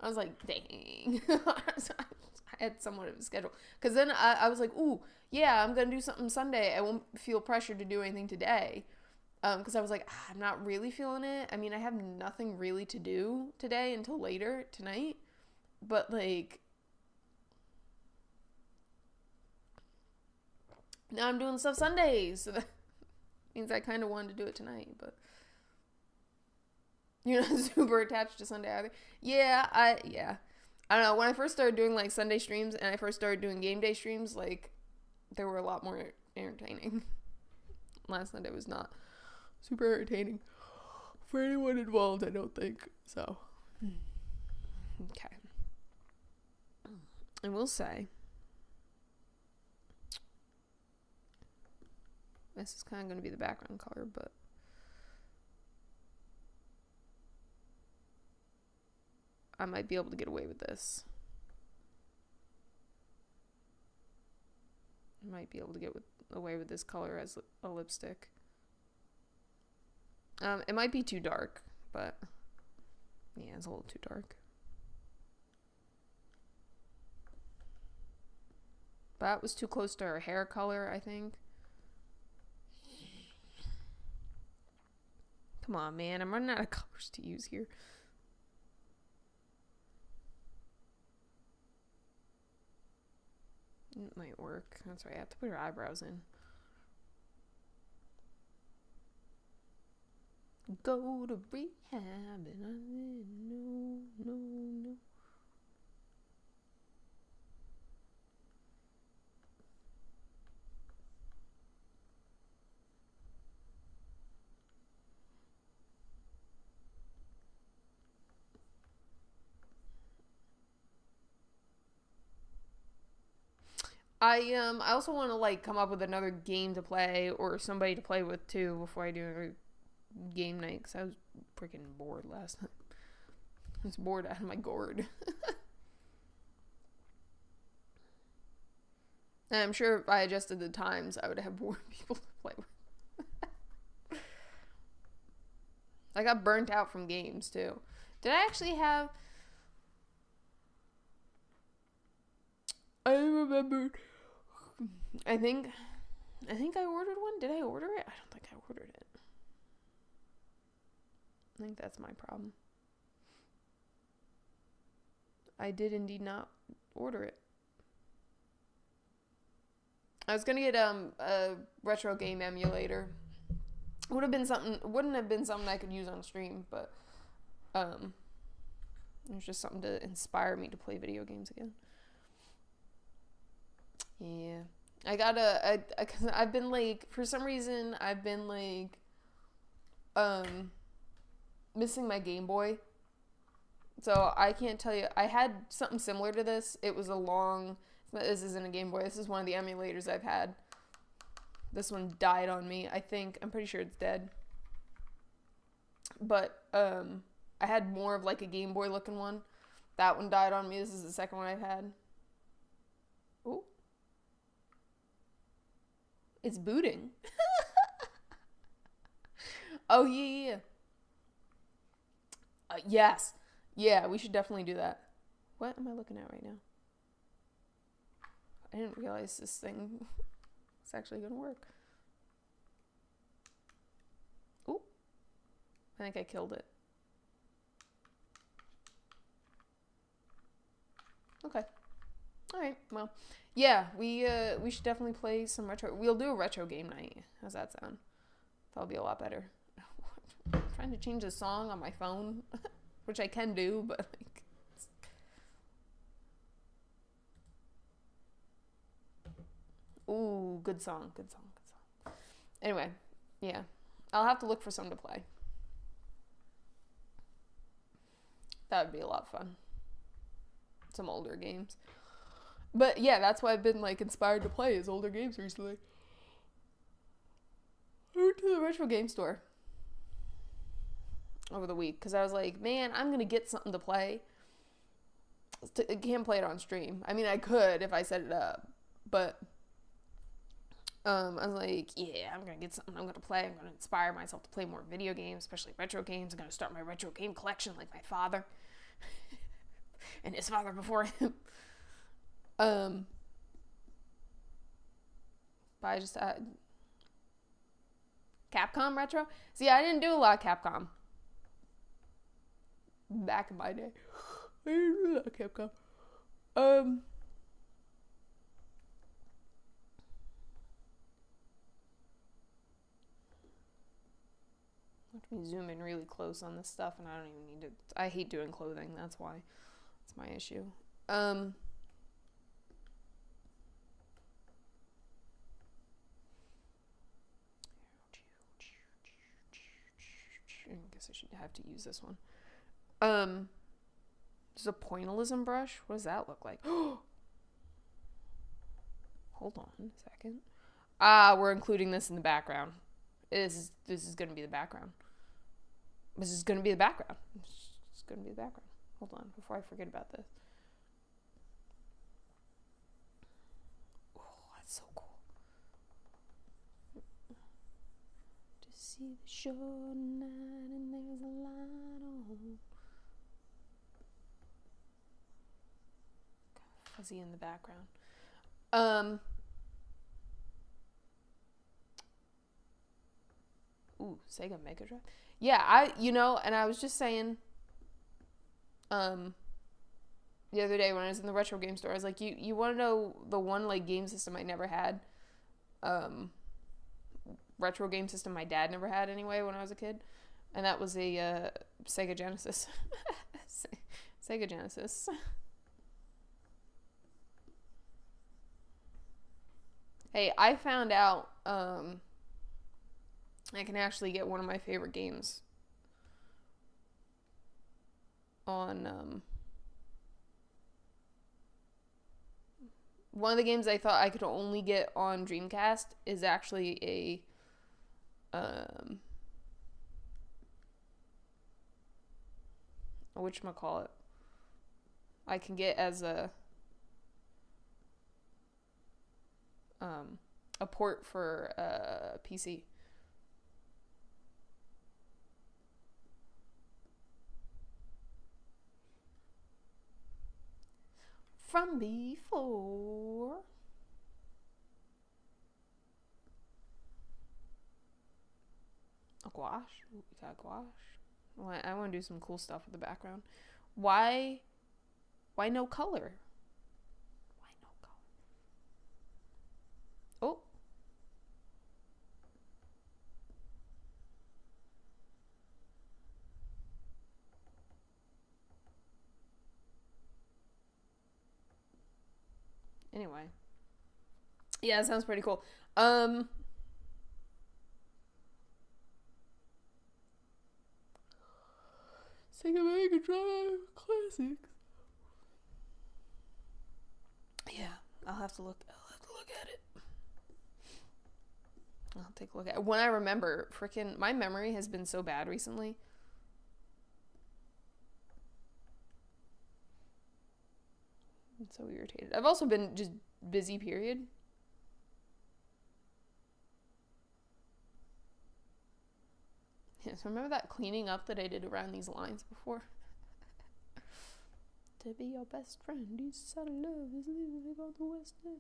I was like, dang. I had somewhat of a schedule. Because then I was like, ooh, yeah, I'm going to do something Sunday. I won't feel pressured to do anything today. Because I was like, I'm not really feeling it. I mean, I have nothing really to do today until later tonight. But, like, now I'm doing stuff Sundays. So that means I kind of wanted to do it tonight. But you're not super attached to Sunday either. Yeah. I don't know. When I first started doing, like, Sunday streams and I first started doing game day streams, like, they were a lot more entertaining. Last Sunday was not super entertaining for anyone involved, I don't think. So, okay. I will say, this is kind of going to be the background color, but I might be able to get away with this. I might be able to get away with this color as a lipstick. It might be too dark, but yeah, it's a little too dark. That was too close to her hair color, I think. Come on, man. I'm running out of colors to use here. It might work. That's right. I have to put her eyebrows in. Go to rehab and I didn't no. I also want to, like, come up with another game to play or somebody to play with too before I do a game night, because I was freaking bored last night. I was bored out of my gourd. And I'm sure if I adjusted the times, I would have more people to play with. I got burnt out from games too. Did I actually have... I remember... I think I ordered one. Did I order it? I don't think I ordered it. I think that's my problem. I did indeed not order it. I was gonna get a retro game emulator. Wouldn't have been something I could use on stream, but it was just something to inspire me to play video games again. Yeah. Cause I've been, like, for some reason, I've been, like, missing my Game Boy. So I can't tell you, I had something similar to this. It was this isn't a Game Boy, this is one of the emulators I've had. This one died on me, I'm pretty sure it's dead. But, I had more of, like, a Game Boy looking one. That one died on me, this is the second one I've had. Ooh. It's booting. Oh, yeah. Yes. Yeah, we should definitely do that. What am I looking at right now? I didn't realize this thing is actually going to work. Ooh. I think I killed it. Okay. Alright, well. Yeah, we should definitely play some retro. We'll do a retro game night. How's that sound? That'll be a lot better. I'm trying to change the song on my phone, which I can do, but, like, ooh, good song. Anyway, yeah, I'll have to look for something to play. That would be a lot of fun. Some older games. But yeah, that's why I've been, like, inspired to play is older games recently. I went to the retro game store over the week because I was like, man, I'm going to get something to play. I can't play it on stream. I mean, I could if I set it up, but I was like, yeah, I'm going to get something I'm going to play. I'm going to inspire myself to play more video games, especially retro games. I'm going to start my retro game collection like my father and his father before him. But Capcom retro? See, I didn't do a lot of Capcom back in my day. I didn't do a lot of Capcom. Let me zoom in really close on this stuff, and I don't even need to. I hate doing clothing. That's why. That's my issue. I guess I should have to use this one. There's a pointillism brush. What does that look like? Hold on a second. We're including this in the background. This is going to be the background. This is going to be the background. It's going to be the background. Hold on, before I forget about this. Oh, that's so cool. To see the shore tonight and there's a light on. Fuzzy in the background. Ooh, Sega Mega Drive. Yeah, and I was just saying, the other day when I was in the retro game store, I was like, you want to know the one, like, game system I never had? Retro game system my dad never had anyway when I was a kid. And that was a, Sega Genesis. Sega Genesis. Hey, I found out, I can actually get one of my favorite games on, one of the games I thought I could only get on Dreamcast is actually a, whatchamacallit, I can get as a port for PC. From before. A gouache? Ooh, we got gouache. I want to do some cool stuff with the background. Why no color? Why no color? Oh. Anyway. Yeah, that sounds pretty cool. Sega Mega Drive Classics. Yeah, I'll have to look at it. I'll take a look at it. When I remember, freaking, my memory has been so bad recently. I'm so irritated. I've also been just busy, period. Yeah, so remember that cleaning up that I did around these lines before? To be your best friend, east side of love is living on the west end.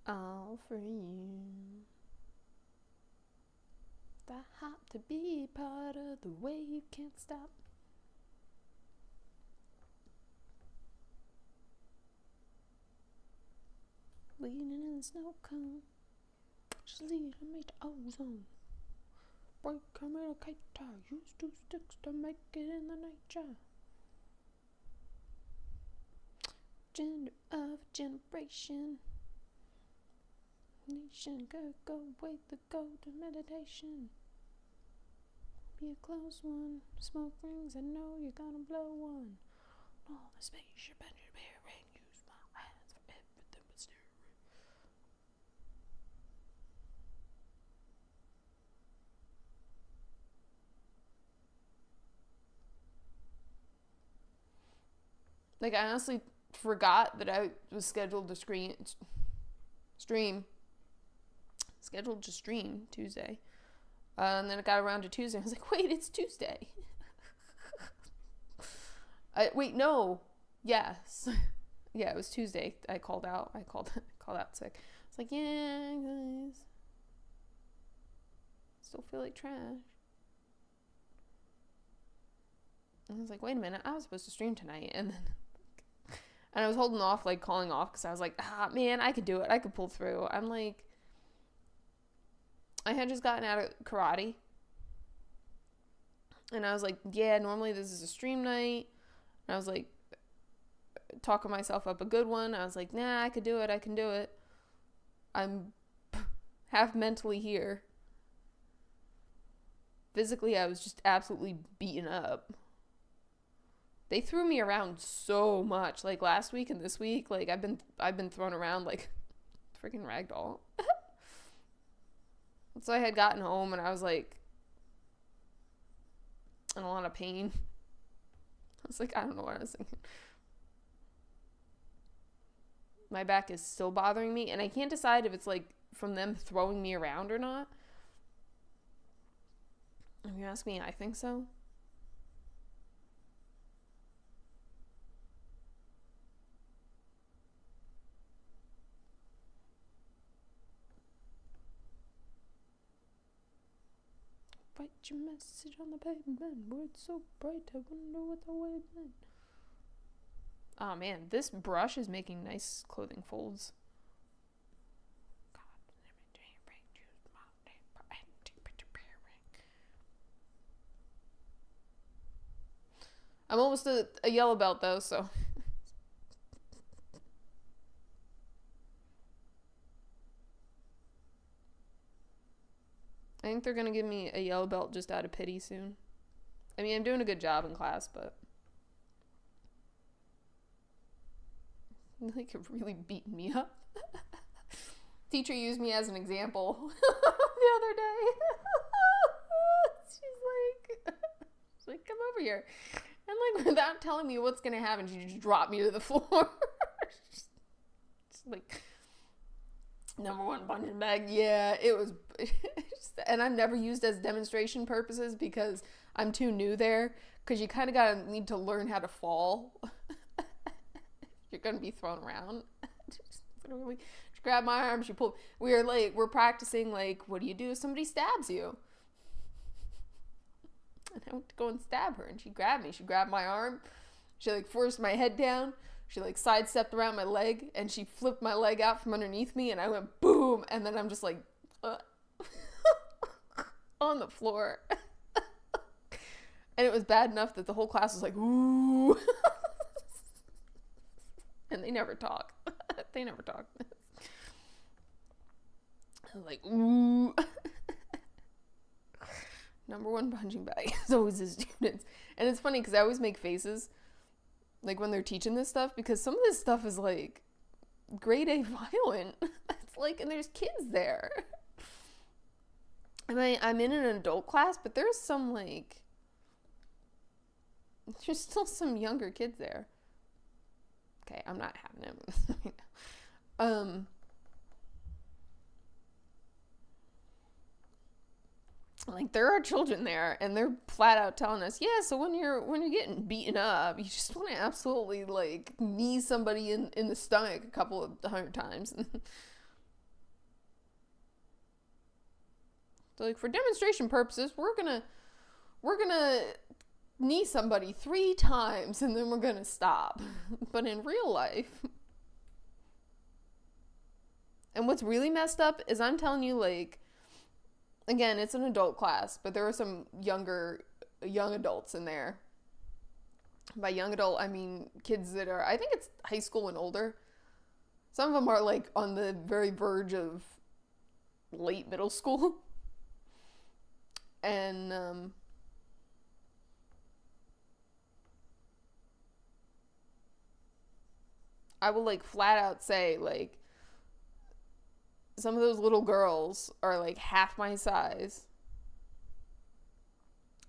All for you. The hop to be part of the wave can't stop. Leaning in the snow cone. Just lead to make the ozone. Break a little kite tie. Use 2 sticks to make it in the nature. Gender of generation. Nation, go wait the go to meditation. Be a close one. Smoke rings, I know you're gonna blow one. All the spaceship and your bearing. Use my hands for everything but steering. Like, I honestly forgot that I was scheduled to stream Tuesday. And then it got around to Tuesday. I was like, wait, it's Tuesday. Wait, no. Yes. Yeah, it was Tuesday. I called out sick. It's like, yeah, guys. Still feel like trash. And I was like, wait a minute. I was supposed to stream tonight. And I was holding off, like, calling off because I was like, man, I could do it. I could pull through. I'm like, I had just gotten out of karate. And I was like, yeah, normally this is a stream night. And I was like, talking myself up a good one. I was like, nah, I could do it. I can do it. I'm half mentally here. Physically, I was just absolutely beaten up. They threw me around so much. Like, last week and this week, like, I've been thrown around like freaking ragdoll. So I had gotten home and I was like in a lot of pain. I was like, I don't know what I was thinking. My back is still bothering me, and I can't decide if it's like from them throwing me around or not. If you ask me, I think so. Write your message on the pavement, words so bright, I wonder what the way meant. Oh man, this brush is making nice clothing folds. I'm almost a yellow belt though, so. I think they're gonna give me a yellow belt just out of pity soon. I mean, I'm doing a good job in class, but like, it really beaten me up. Teacher used me as an example the other day. She's like, come over here. And like, without telling me what's gonna happen, she just dropped me to the floor. Just like, number one punching bag. Yeah, it was. And I'm never used as demonstration purposes because I'm too new there. Because you kind of need to learn how to fall. You're gonna be thrown around. Literally, she grabbed my arm. She pulled. We're practicing. Like, what do you do if somebody stabs you? And I went to go and stab her, and she grabbed me. She grabbed my arm. She like forced my head down. She like sidestepped around my leg, and she flipped my leg out from underneath me, and I went boom. And then I'm just like on the floor. And it was bad enough that the whole class was like, ooh. And they never talk. They never talk. I was like, ooh. Number one punching bag is always the students. And it's funny because I always make faces like when they're teaching this stuff, because some of this stuff is like grade A violent. It's like, and there's kids there. I mean, I'm in an adult class, but there's some like, there's still some younger kids there. Okay, I'm not having it. Like, there are children there, and they're flat out telling us, yeah, so when you're getting beaten up, you just want to absolutely like knee somebody in the stomach a couple of 100 times. So like, for demonstration purposes, we're gonna knee somebody 3 times and then we're gonna stop. But in real life, and what's really messed up is, I'm telling you, like, again, it's an adult class, but there are some young adults in there. By young adult, I mean kids that are, I think it's high school and older. Some of them are like on the very verge of late middle school. And I will like flat out say, like, some of those little girls are like half my size,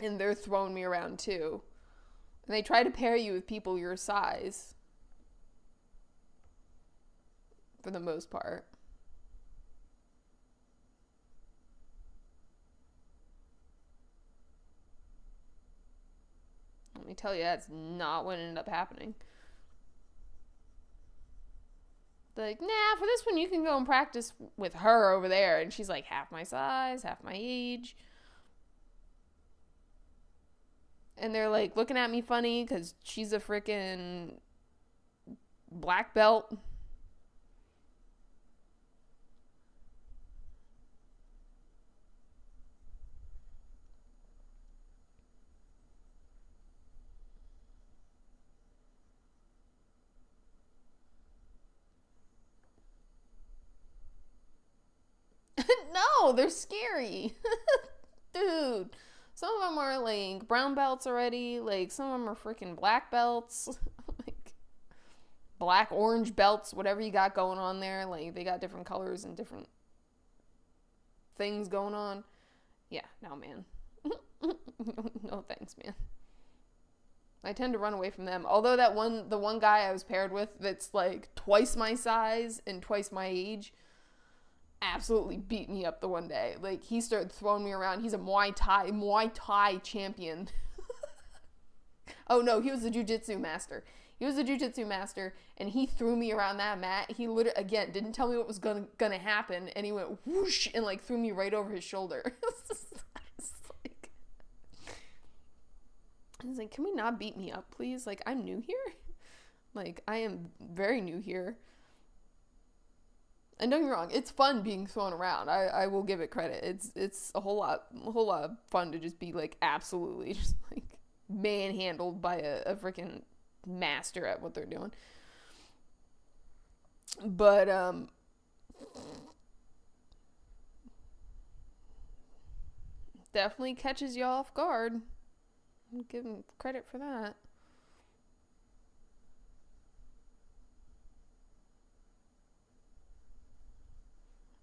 and they're throwing me around too. And they try to pair you with people your size, for the most part. Let me tell you, that's not what ended up happening. Like, nah, for this one you can go and practice with her over there. And she's like half my size, half my age. And they're like looking at me funny because she's a freaking black belt. No, they're scary. Dude. Some of them are like brown belts already. Like some of them are freaking black belts. Like black, orange belts, whatever you got going on there. Like they got different colors and different things going on. Yeah, no, man. No thanks, man. I tend to run away from them. Although the one guy I was paired with that's like twice my size and twice my age absolutely beat me up the one day. Like he started throwing me around. He's a Muay Thai champion. Oh no, he was a jiu-jitsu master. He was a jiu-jitsu master and he threw me around that mat. He literally, again, didn't tell me what was gonna happen, and he went whoosh and like threw me right over his shoulder. I was like, can we not beat me up, please? Like, I'm new here. Like, I am very new here. And don't get me wrong, it's fun being thrown around. I will give it credit. It's a whole lot of fun to just be like absolutely just like manhandled by a freaking master at what they're doing. But definitely catches you off guard. I'll give him credit for that.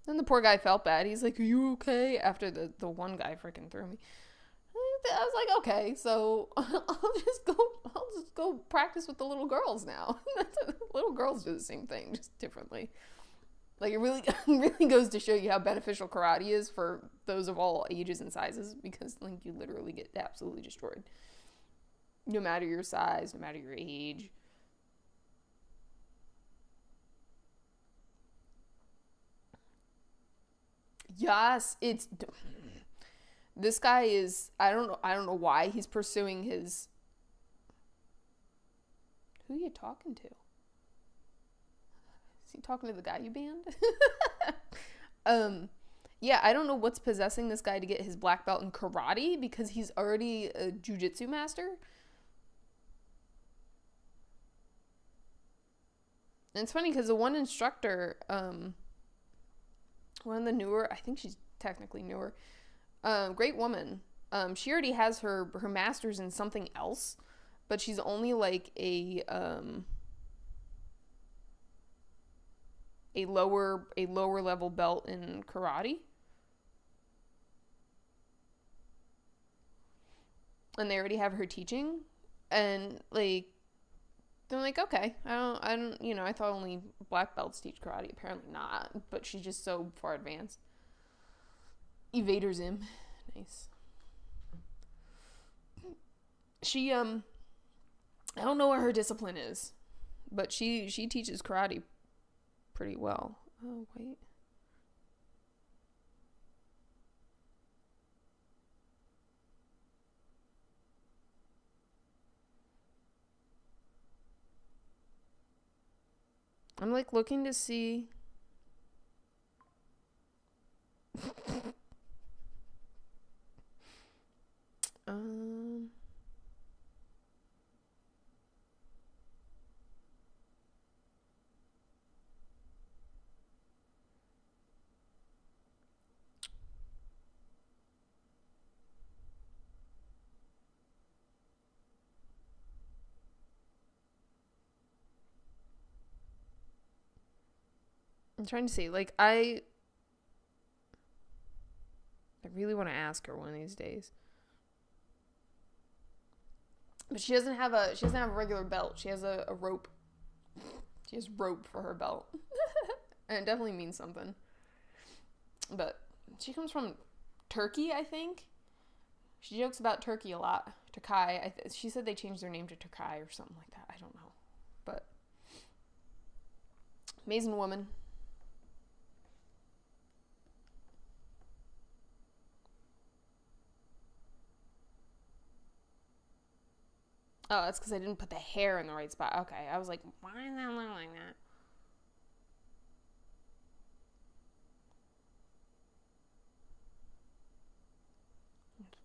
Then the poor guy felt bad. He's like, "Are you okay?" After the one guy freaking threw me. I was like, okay, so I'll just go practice with the little girls now. Little girls do the same thing, just differently. Like, it really goes to show you how beneficial karate is for those of all ages and sizes, because like you literally get absolutely destroyed. No matter your size, no matter your age. Yes, it's this guy is I don't know why he's pursuing his. Who are you talking to? Is he talking to the guy you banned? Yeah, I don't know what's possessing this guy to get his black belt in karate, because he's already a jiu-jitsu master. And it's funny because the one instructor, one of the newer, I think she's technically newer, great woman. She already has her master's in something else, but she's only like a lower level belt in karate. And they already have her teaching, and like they're like, okay, I don't, you know, I thought only black belts teach karate. Apparently not, but she's just so far advanced. Evader's him. Nice. She, I don't know what her discipline is, but she teaches karate pretty well. Oh, wait. I'm like looking to see. I'm trying to see. Like, I really want to ask her one of these days. But she doesn't have a regular belt. She has a rope. She has rope for her belt. And it definitely means something. But she comes from Turkey, I think. She jokes about Turkey a lot. Turkai. She said they changed their name to Turkai or something like that. I don't know. But amazing woman. Oh, that's because I didn't put the hair in the right spot. Okay, I was like, why does that look like that?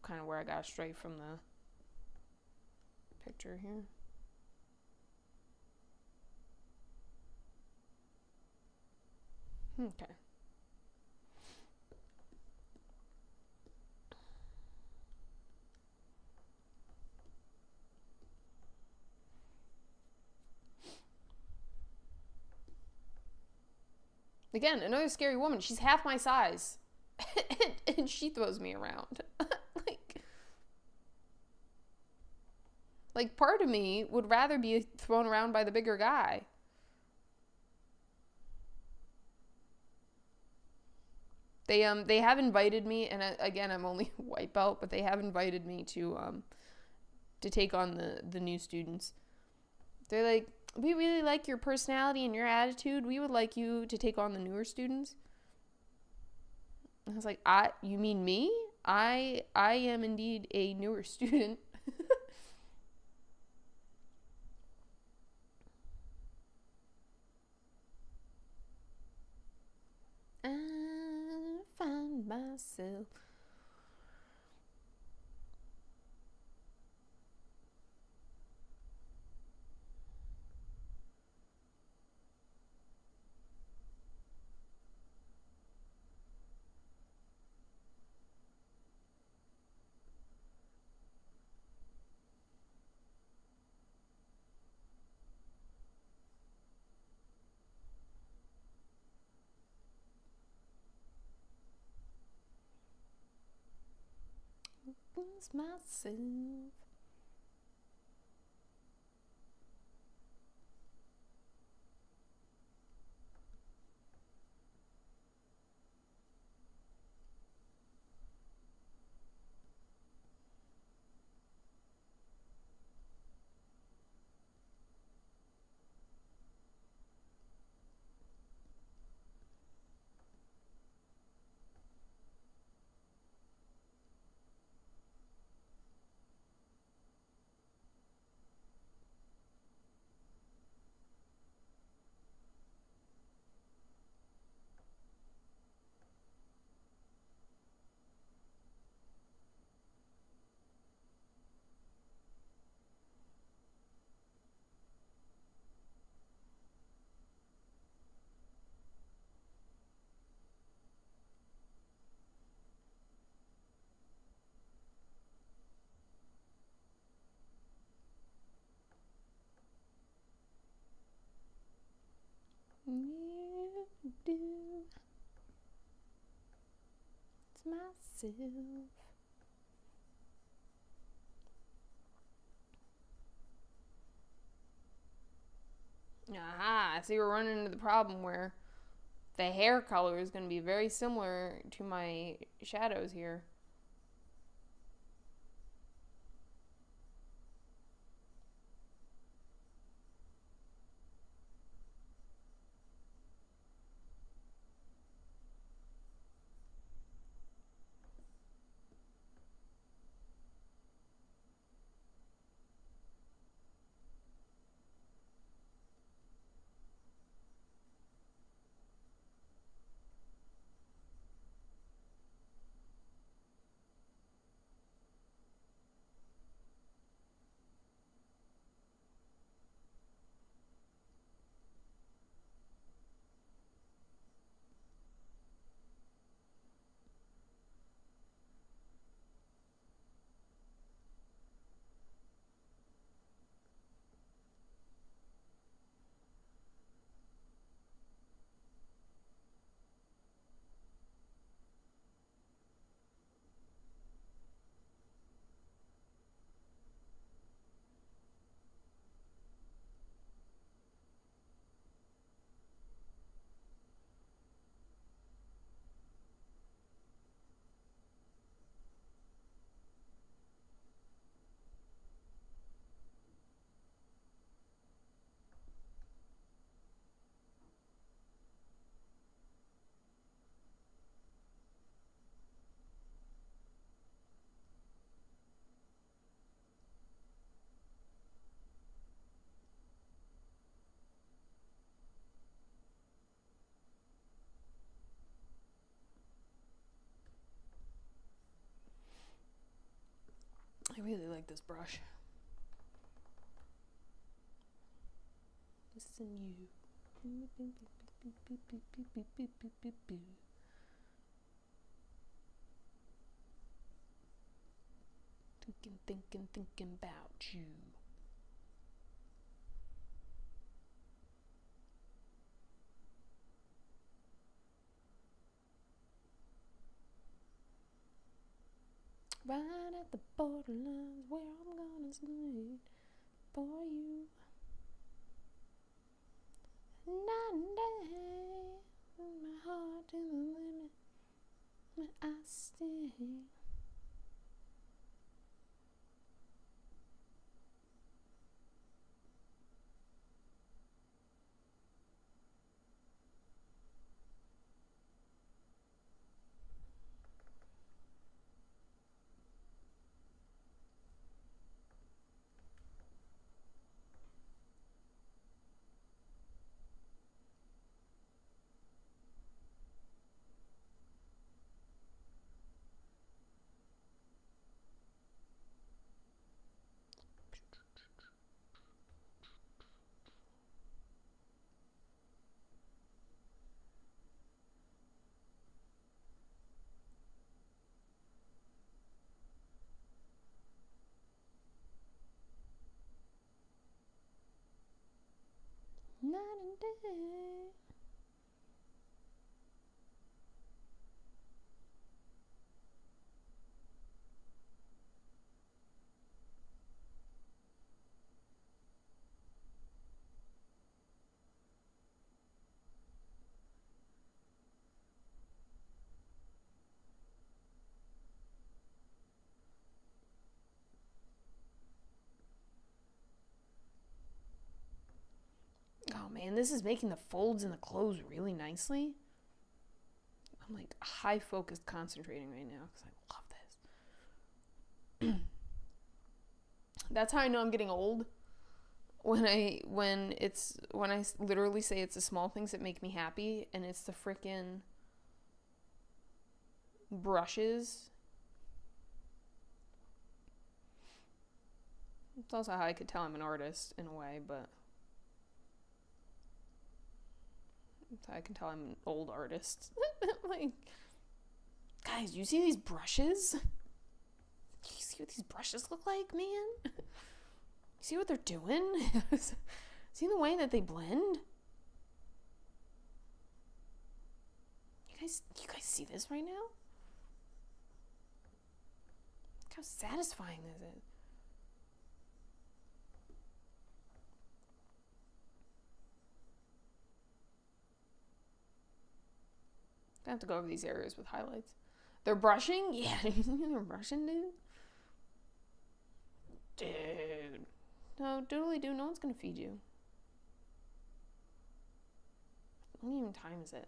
Kind of where I got straight from the picture here. Okay. Again, another scary woman. She's half my size. and she throws me around. like part of me would rather be thrown around by the bigger guy. They have invited me, and again, I'm only white belt, but they have invited me to take on the new students. They're like, we really like your personality and your attitude. We would like you to take on the newer students. I was like, you mean me? I am indeed a newer student. I find myself. Lose myself. Yeah, do. It's myself. Aha, so we're running into the problem where the hair color is going to be very similar to my shadows here. like this brush. Listen, you. Thinking about you. Right at the borderlines where I'm gonna sleep for you. Night and day, with my heart to the limit, but I stay. Night and day. Oh man, this is making the folds in the clothes really nicely. I'm like high focused concentrating right now because I love this. That's how I know I'm getting old. When I literally say it's the small things that make me happy, and it's the frickin' brushes. It's also how I could tell I'm an artist in a way, but it's how I can tell I'm an old artist. Like, guys, you see these brushes? You see what these brushes look like, man? You see what they're doing? See the way that they blend? You guys see this right now? Look how satisfying this is. I have to go over these areas with highlights. They're brushing? Yeah, they're brushing, dude. Dude. No, doodly doo, no one's gonna feed you. What even time is it?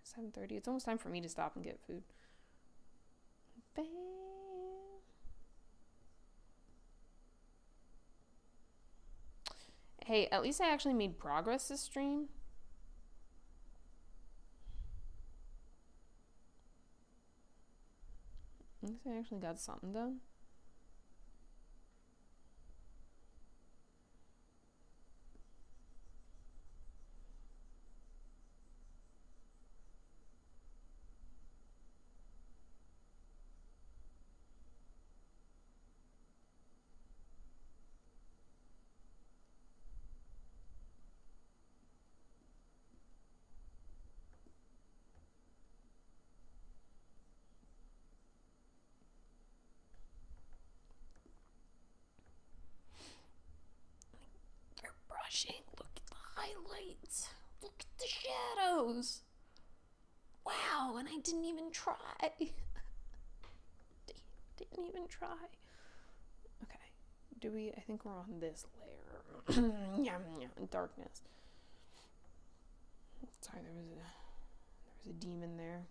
7:30. It's almost time for me to stop and get food. Bam. Hey, at least I actually made progress this stream. At least I actually got something done. They're brushing. Look at the highlights. Look at the shadows. Wow, and I didn't even try. Didn't even try. Okay. I think we're on this layer. Yeah, darkness. Sorry, there was a demon there.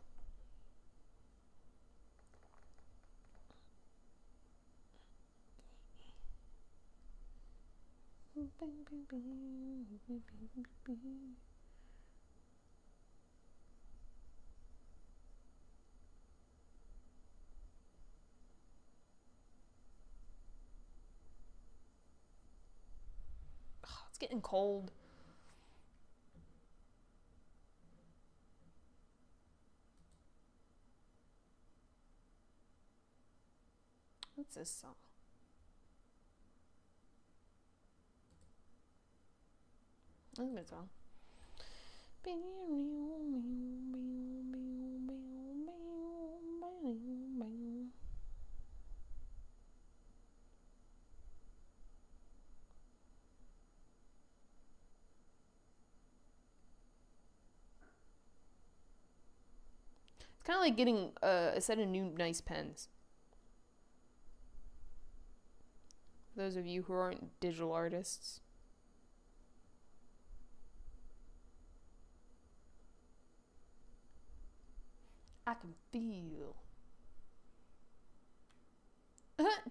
getting cold. What's this song? That's a good song. It's kind of like getting a set of new nice pens. For those of you who aren't digital artists. I can feel.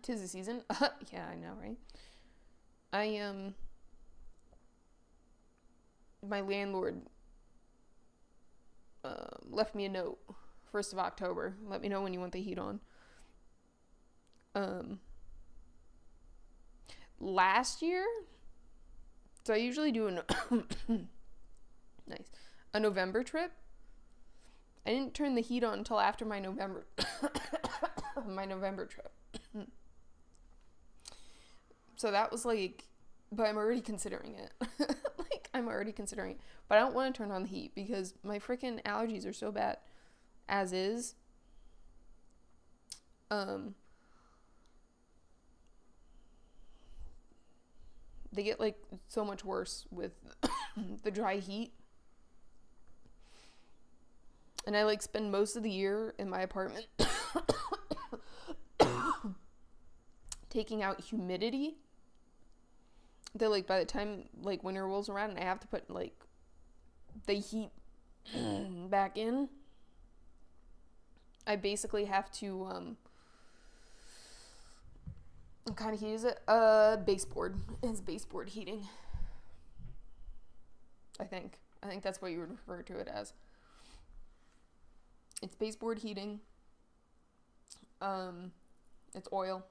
'Tis the season. Yeah, I know, right? My landlord left me a note 1st of October. Let me know when you want the heat on. Last year, so I usually do a November trip. I didn't turn the heat on until after my November trip. So that was like, but I'm already considering it. But I don't want to turn on the heat because my freaking allergies are so bad as is. They get like so much worse with the dry heat. And I like spend most of the year in my apartment taking out humidity. That like by the time like winter rolls around and I have to put like the heat back in, I basically have to what kind of heat is it? Baseboard. It's baseboard heating. I think that's what you would refer to it as. It's baseboard heating. It's oil.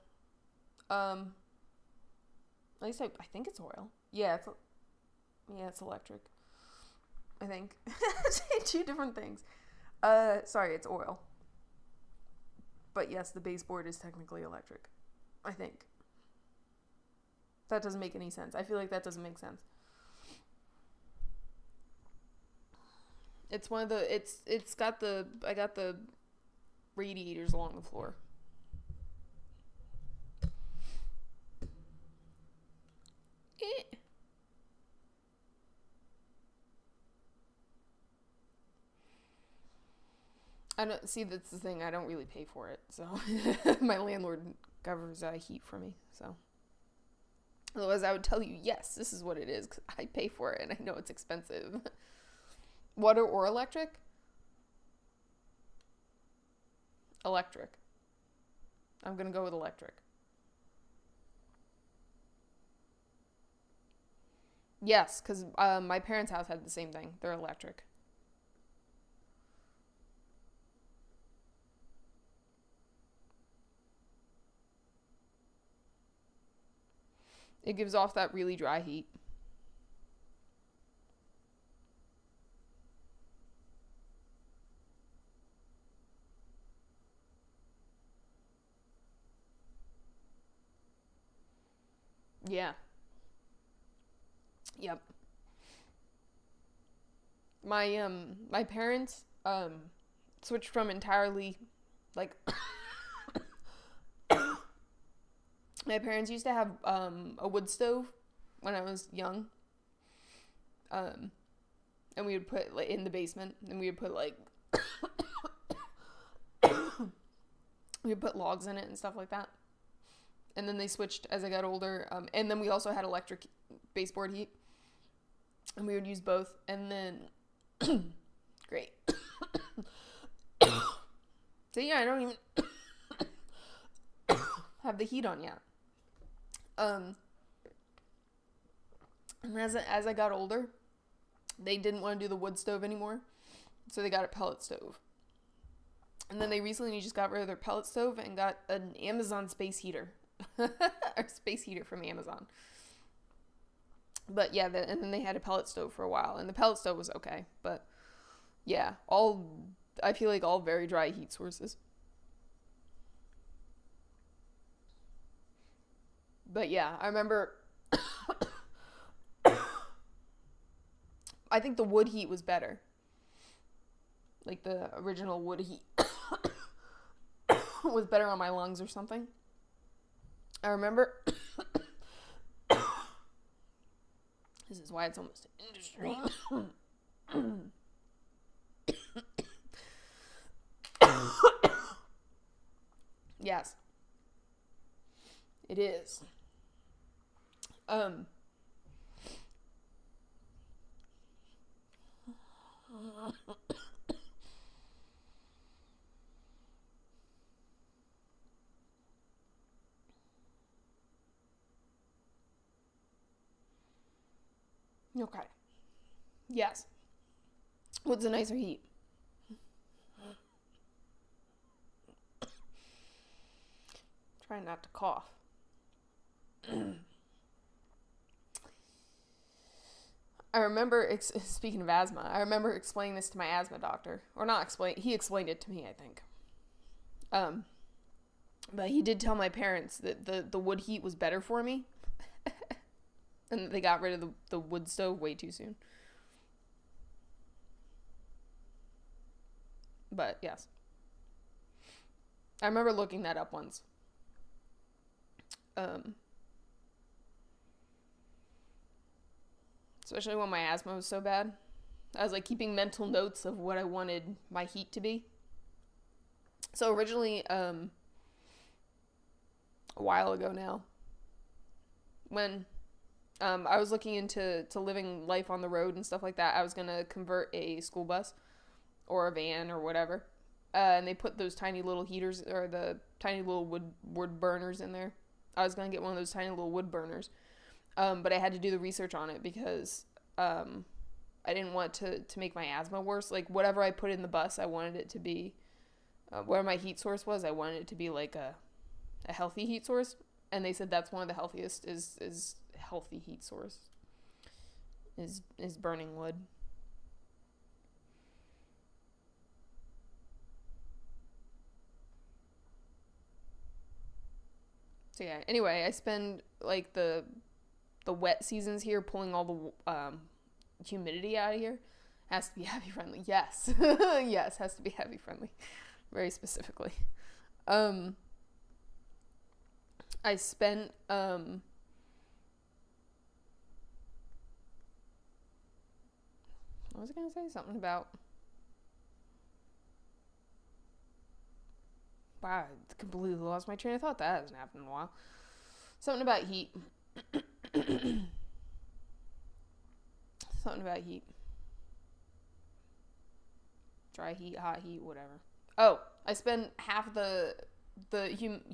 At least I think it's oil. Yeah, it's electric. I think. 2 different things. Sorry, it's oil. But yes, the baseboard is technically electric. I think. That doesn't make any sense. I feel like that doesn't make sense. It's one of the, I got the radiators along the floor. I don't, see, that's the thing, I don't really pay for it, so my landlord covers heat for me, so. Otherwise I would tell you, yes, this is what it is, because I pay for it, and I know it's expensive. Water or electric? Electric. I'm gonna go with electric. Yes, because my parents' house had the same thing. They're electric. It gives off that really dry heat. Yeah. Yep. My parents switched from entirely like my parents used to have a wood stove when I was young. And we would put like in the basement, and we would put like we would put logs in it and stuff like that. And then they switched as I got older. And then we also had electric baseboard heat. And we would use both. And then, great. So yeah, I don't even have the heat on yet. And as I got older, they didn't want to do the wood stove anymore. So they got a pellet stove. And then they recently just got rid of their pellet stove and got an Amazon space heater. Or space heater from Amazon. But yeah, and then they had a pellet stove for a while, and the pellet stove was okay. But yeah, I feel like all very dry heat sources. But yeah, I remember. I think the wood heat was better. Like the original wood heat was better on my lungs or something. I remember. This is why it's almost an industry. Yes. It is. Okay. Yes. What's a nicer heat? Try not to cough. I remember, speaking of asthma, I remember explaining this to my asthma doctor. Or not explain, he explained it to me, I think. But he did tell my parents that the wood heat was better for me. And they got rid of the wood stove way too soon. But, yes. I remember looking that up once. Especially when my asthma was so bad. I was like keeping mental notes of what I wanted my heat to be. So originally, a while ago now, when I was looking into living life on the road and stuff like that, I was going to convert a school bus or a van or whatever. And they put those tiny little heaters or the tiny little wood burners in there. I was going to get one of those tiny little wood burners. But I had to do the research on it because I didn't want to make my asthma worse. Like, whatever I put in the bus, I wanted it to be, where my heat source was, I wanted it to be like a healthy heat source. And they said that's one of the healthiest is healthy heat source is burning wood. So yeah, anyway, I spend like the wet seasons here pulling all the humidity out of here. Has to be heavy friendly. Yes. Yes, has to be heavy friendly. Very specifically. I spent what was I gonna say? Something about, wow, I completely lost my train of thought. That hasn't happened in a while. Something about heat. Something about heat. Dry heat, hot heat, whatever. Oh, I spend half the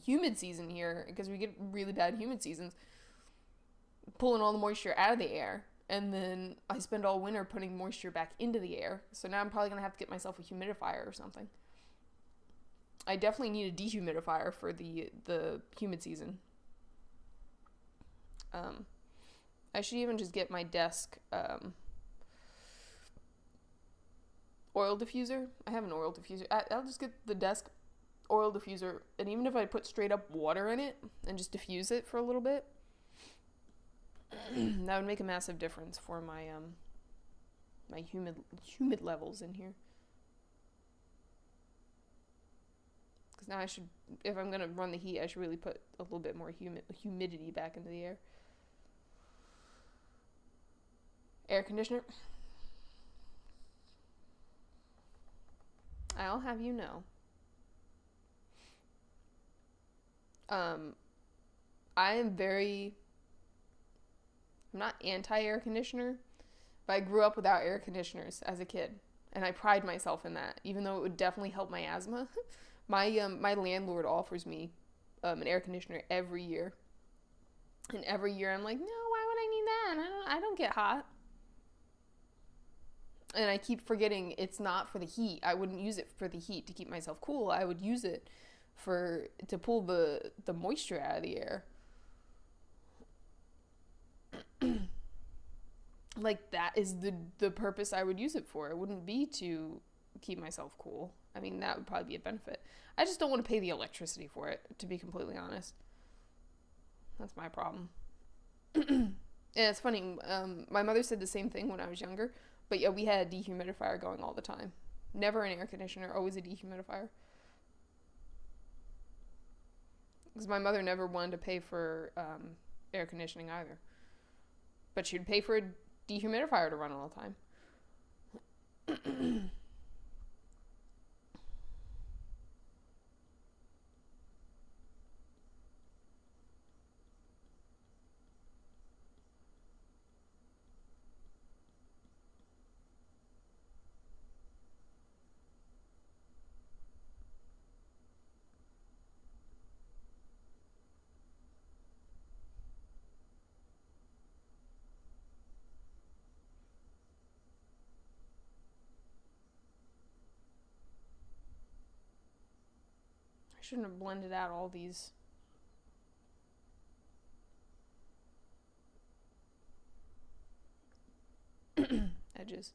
humid season here, because we get really bad humid seasons, pulling all the moisture out of the air. And then I spend all winter putting moisture back into the air. So now I'm probably going to have to get myself a humidifier or something. I definitely need a dehumidifier for the humid season. I should even just get my desk oil diffuser. I have an oil diffuser. I'll just get the desk oil diffuser, and even if I put straight up water in it and just diffuse it for a little bit, that would make a massive difference for my my humid levels in here. Because now I should, if I'm gonna run the heat, I should really put a little bit more humidity back into the air. Air conditioner. I'll have you know. I'm not anti-air conditioner, but I grew up without air conditioners as a kid, and I pride myself in that, even though it would definitely help my asthma. My landlord offers me an air conditioner every year, and every year I'm like, no, why would I need that? I don't get hot. And I keep forgetting it's not for the heat. I wouldn't use it for the heat to keep myself cool. I would use it to pull the moisture out of the air. like that is the purpose I would use it for. It wouldn't be to keep myself cool. I mean, that would probably be a benefit. I just don't want to pay the electricity for it, to be completely honest. That's my problem. And it's funny, my mother said the same thing when I was younger, but yeah, we had a dehumidifier going all the time. Never an air conditioner, always a dehumidifier. Because my mother never wanted to pay for air conditioning either. But she'd pay for a dehumidifier to run all the time. I shouldn't have blended out all these edges.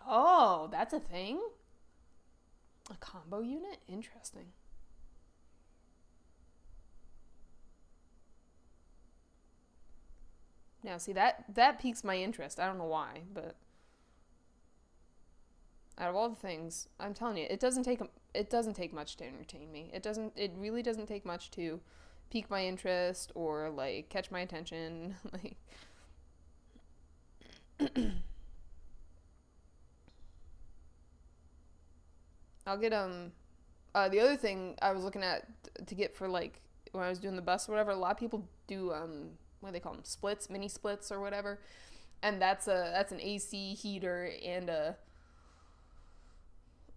Oh, that's a thing? A combo unit? Interesting. Now, see, that piques my interest. I don't know why, but out of all the things, I'm telling you, it doesn't take much to entertain me. It really doesn't take much to pique my interest or like catch my attention. Like I'll get the other thing I was looking at to get for like when I was doing the bus or whatever, a lot of people do what do they call them, splits, mini splits or whatever, and that's an AC heater and a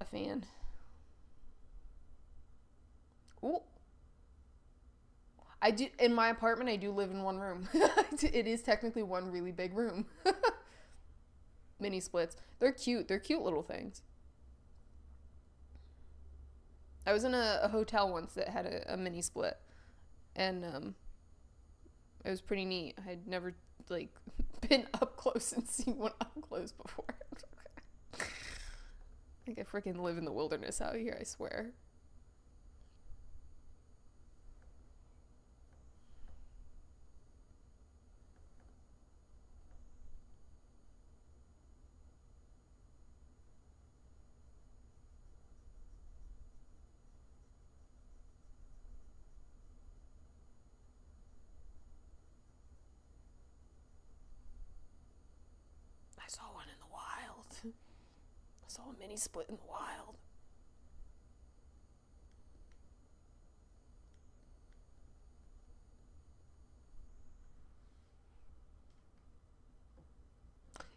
fan. Ooh, I do in my apartment. I do live in one room. It is technically one really big room. Mini splits. They're cute. They're cute little things. I was in a hotel once that had a mini split, and it was pretty neat. I had never like been up close and seen one up close before. Like I freaking live in the wilderness out here, I swear. I saw one in the wild. I saw a mini split in the wild.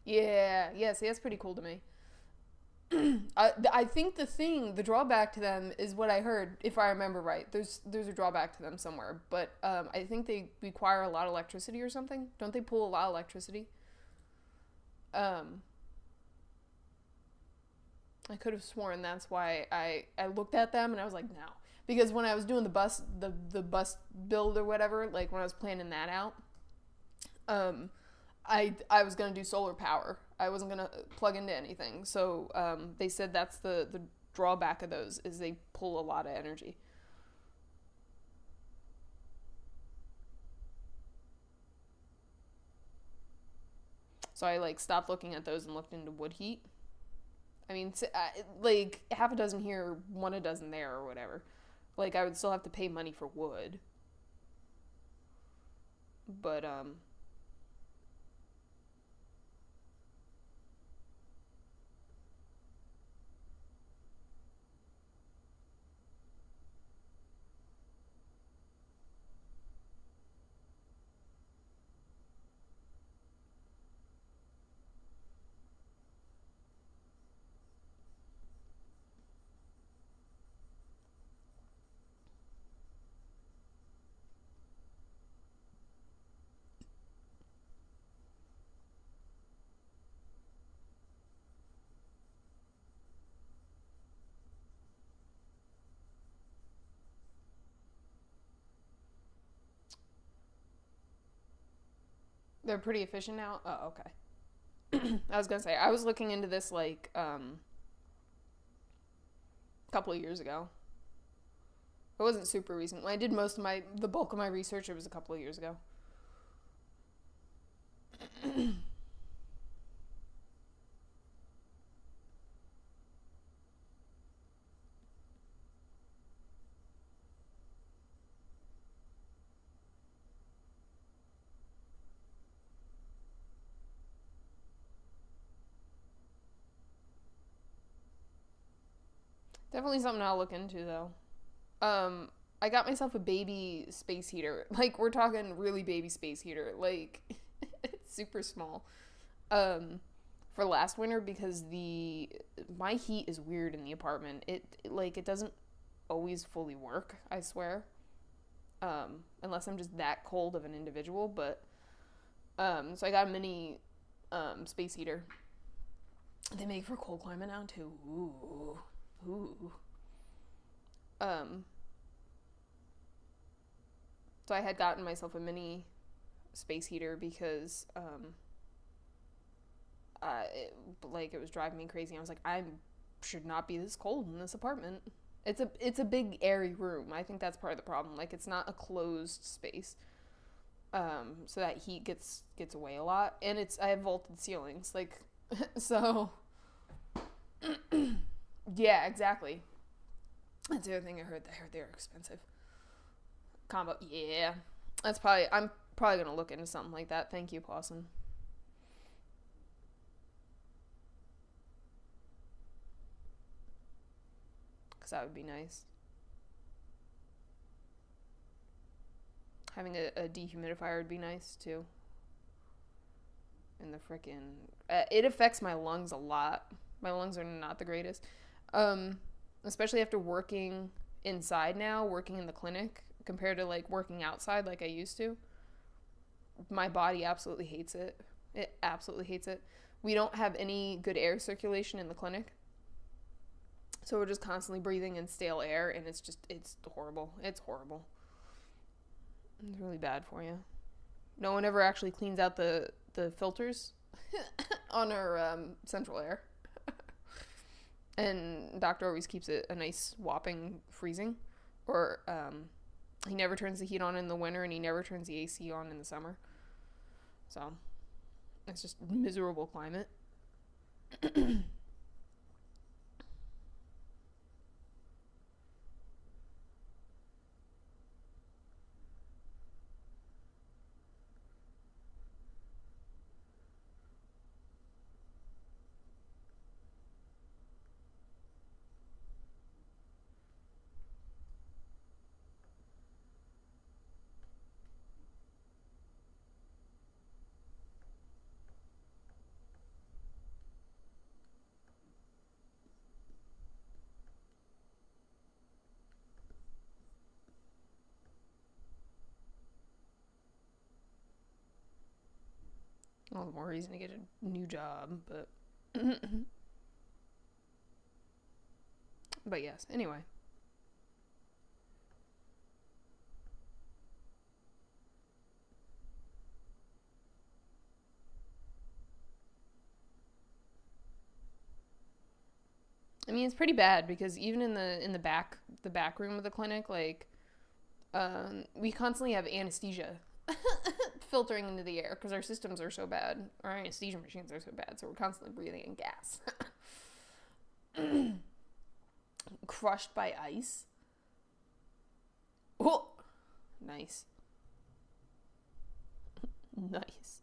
Yeah, yeah, see, that's pretty cool to me. I think the drawback to them is what I heard, if I remember right. There's a drawback to them somewhere, but I think they require a lot of electricity or something. Don't they pull a lot of electricity? Um, I could have sworn that's why I looked at them and I was like, no, because when I was doing the bus build or whatever, like when I was planning that out, um, I was gonna do solar power. I wasn't gonna plug into anything. So they said that's the drawback of those is they pull a lot of energy. So I like stopped looking at those and looked into wood heat. I mean, like half a dozen here, one a dozen there, or whatever. Like I would still have to pay money for wood, but They're pretty efficient now? Oh, okay. I was gonna say, I was looking into this like a couple of years ago. It wasn't super recent. When I did the bulk of my research, it was a couple of years ago. Definitely something I'll look into though. I got myself a baby space heater. Like we're talking really baby space heater. Like it's super small. For last winter because the my heat is weird in the apartment. It doesn't always fully work, I swear. Unless I'm just that cold of an individual, but so I got a mini space heater. They make for cold climate now too. Ooh. Ooh. Um so I had gotten myself a mini space heater because it was driving me crazy. I was like, I should not be this cold in this apartment. It's a big airy room. I think that's part of the problem. Like it's not a closed space. So that heat gets away a lot, and I have vaulted ceilings. Like so yeah, exactly. That's the other thing I heard. I heard they're expensive. Combo. Yeah. I'm probably going to look into something like that. Thank you, Pawson. Because that would be nice. Having a dehumidifier would be nice, too. And the frickin'... it affects my lungs a lot. My lungs are not the greatest. Especially after working inside now, working in the clinic, compared to, like, working outside like I used to. My body absolutely hates it. It absolutely hates it. We don't have any good air circulation in the clinic. So we're just constantly breathing in stale air, and it's horrible. It's horrible. It's really bad for you. No one ever actually cleans out the filters on our central air. And doctor always keeps it a nice whopping freezing. Or he never turns the heat on in the winter, and he never turns the AC on in the summer. So it's just miserable climate. All the more reason to get a new job, but but yes, anyway. I mean, it's pretty bad because even in the back room of the clinic, like we constantly have anesthesia filtering into the air because our systems are so bad. Our anesthesia machines are so bad, so we're constantly breathing in gas. Crushed by ice. Oh, nice. Nice.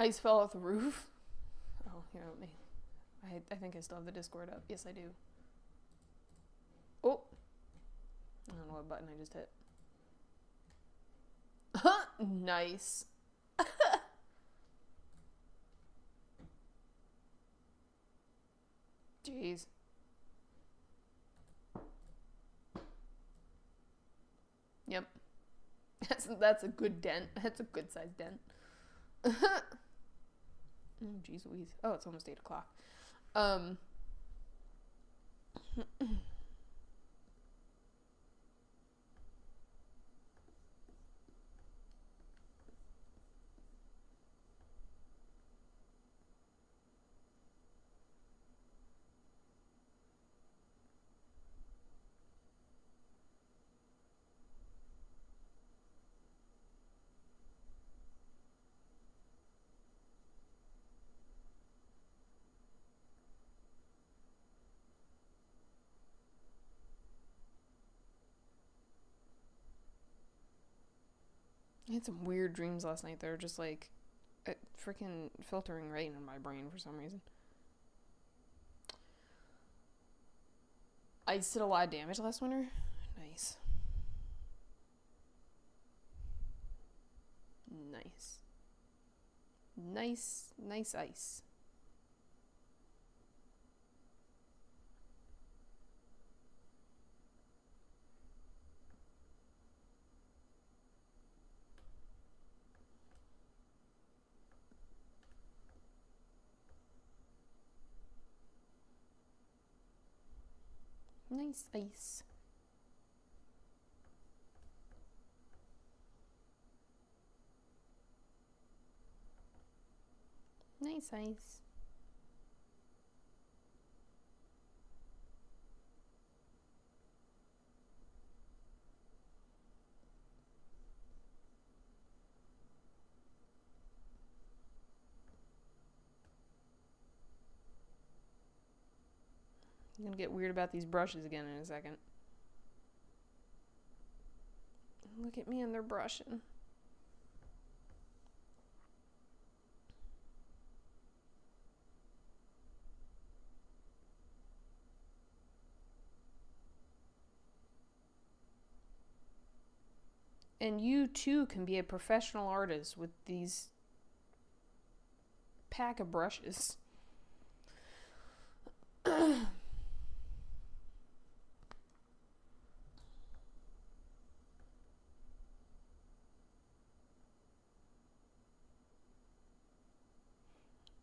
Ice fell off the roof. Oh, here, let me. I think I still have the Discord up. Yes, I do. Oh. I don't know what button I just hit. Nice. Jeez. Yep. That's a good dent. That's a good sized dent. Oh, jeez Louise. Oh, it's almost 8 o'clock. I had some weird dreams last night that are just like freaking filtering right in my brain for some reason. I did a lot of damage last winter. Nice. Nice. Nice ice. Nice ice. Nice ice. I'm gonna get weird about these brushes again in a second. Look at me and they're brushing. And you too can be a professional artist with these pack of brushes.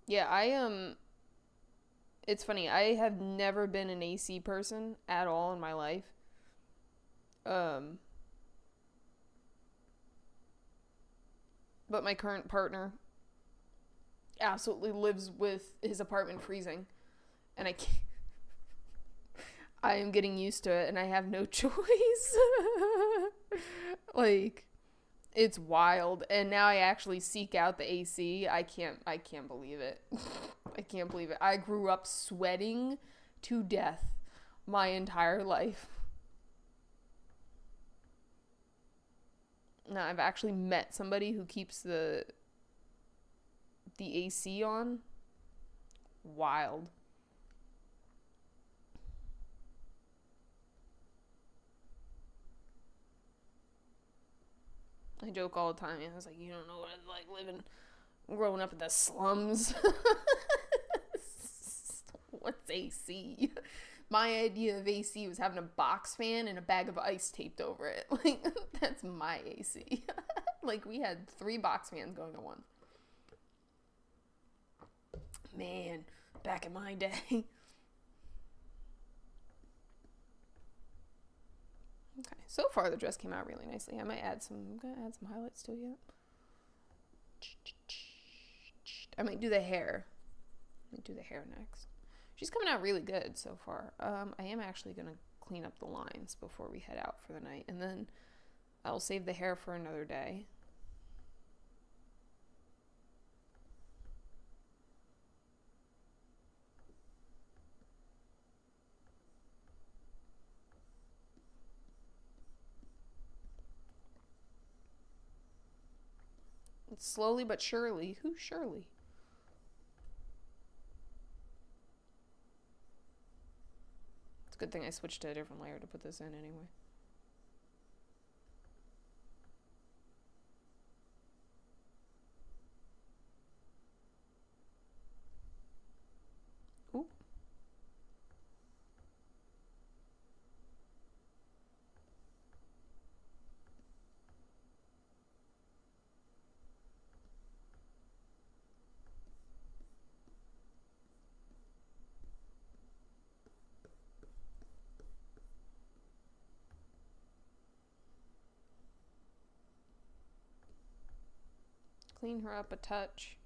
Yeah, it's funny. I have never been an AC person at all in my life. But my current partner absolutely lives with his apartment freezing, and I can't. I am getting used to it, and I have no choice. Like, it's wild, and now I actually seek out the AC. I can't believe it. I can't believe it. I grew up sweating to death my entire life. Now I've actually met somebody who keeps the AC on. Wild. I joke all the time. I was like, you don't know what it's like growing up in the slums. What's AC? My idea of AC was having a box fan and a bag of ice taped over it. Like, that's my AC. Like, we had 3 box fans going to one. Man, back in my day. Okay, so far the dress came out really nicely. I'm gonna add some highlights to it. I might do the hair. Next. She's coming out really good so far. I am actually gonna clean up the lines before we head out for the night, and then I'll save the hair for another day. It's slowly but surely. Who's Shirley? It's a good thing I switched to a different layer to put this in anyway. Ooh. clean her up a touch.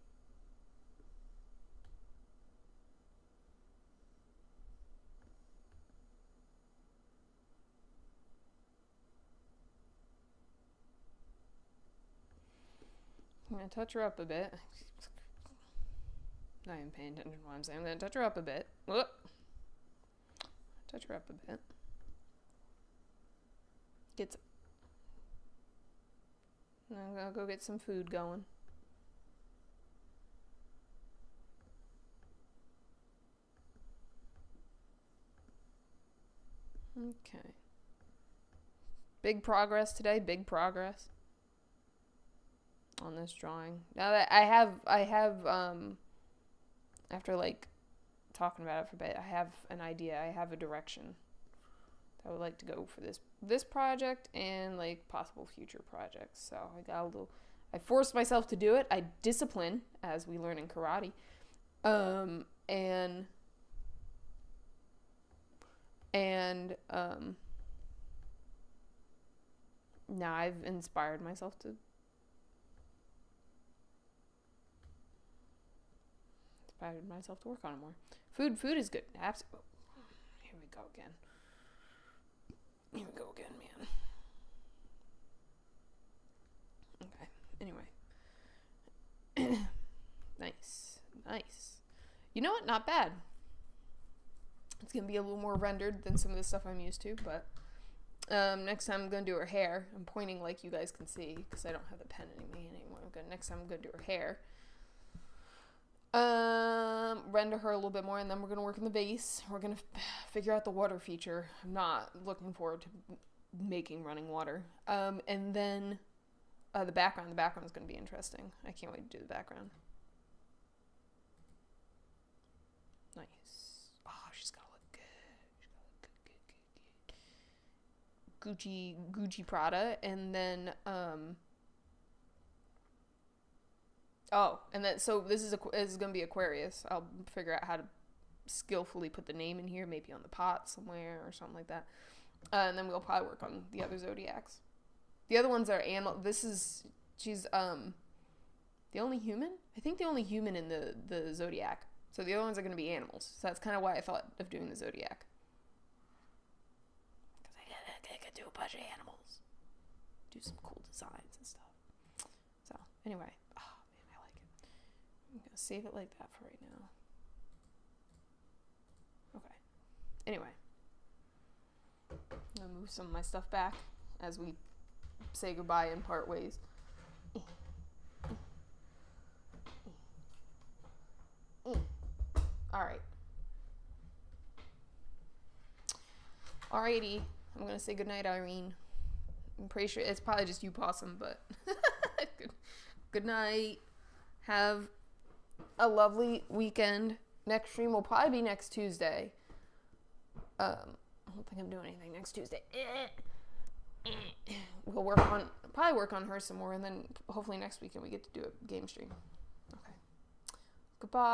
I'm going to touch her up a bit. Not even paying attention to what I'm saying. I'm going to touch her up a bit. Whoop. Touch her up a bit. I'm going to go get some food going. Okay. Big progress today. Big progress on this drawing. Now that I have after like talking about it for a bit, I have an idea. I have a direction that I would like to go for this project and like possible future projects. So I forced myself to do it. I discipline, as we learn in karate. Now I've inspired myself to work on it more. Food is good. Absolutely. Here we go again, man. Okay. Anyway. Nice. You know what? Not bad. It's going to be a little more rendered than some of the stuff I'm used to, but next time I'm going to do her hair. I'm pointing like you guys can see because I don't have the pen anymore. Next time I'm going to do her hair. Render her a little bit more, and then we're going to work in the base. We're going to figure out the water feature. I'm not looking forward to making running water. And then the background is going to be interesting. I can't wait to do the background. Nice. Oh, she's got to look good. Gucci Prada. And then so this is going to be Aquarius. I'll figure out how to skillfully put the name in here, maybe on the pot somewhere or something like that. And then we'll probably work on the other zodiacs. The other ones are animal. She's the only human? I think the only human in the zodiac. So the other ones are going to be animals. So that's kind of why I thought of doing the zodiac. Because I could do a bunch of animals. Do some cool designs and stuff. So, anyway. I'm going to save it like that for right now. Okay. Anyway. I'm going to move some of my stuff back as we say goodbye and part ways. Alright. Alrighty. I'm going to say goodnight, Irene. I'm pretty sure it's probably just you, Possum, but good night. Have a lovely weekend. Next stream will probably be next Tuesday. I don't think I'm doing anything next Tuesday. We'll probably work on her some more, and then hopefully next weekend we get to do a game stream. Okay. Goodbye.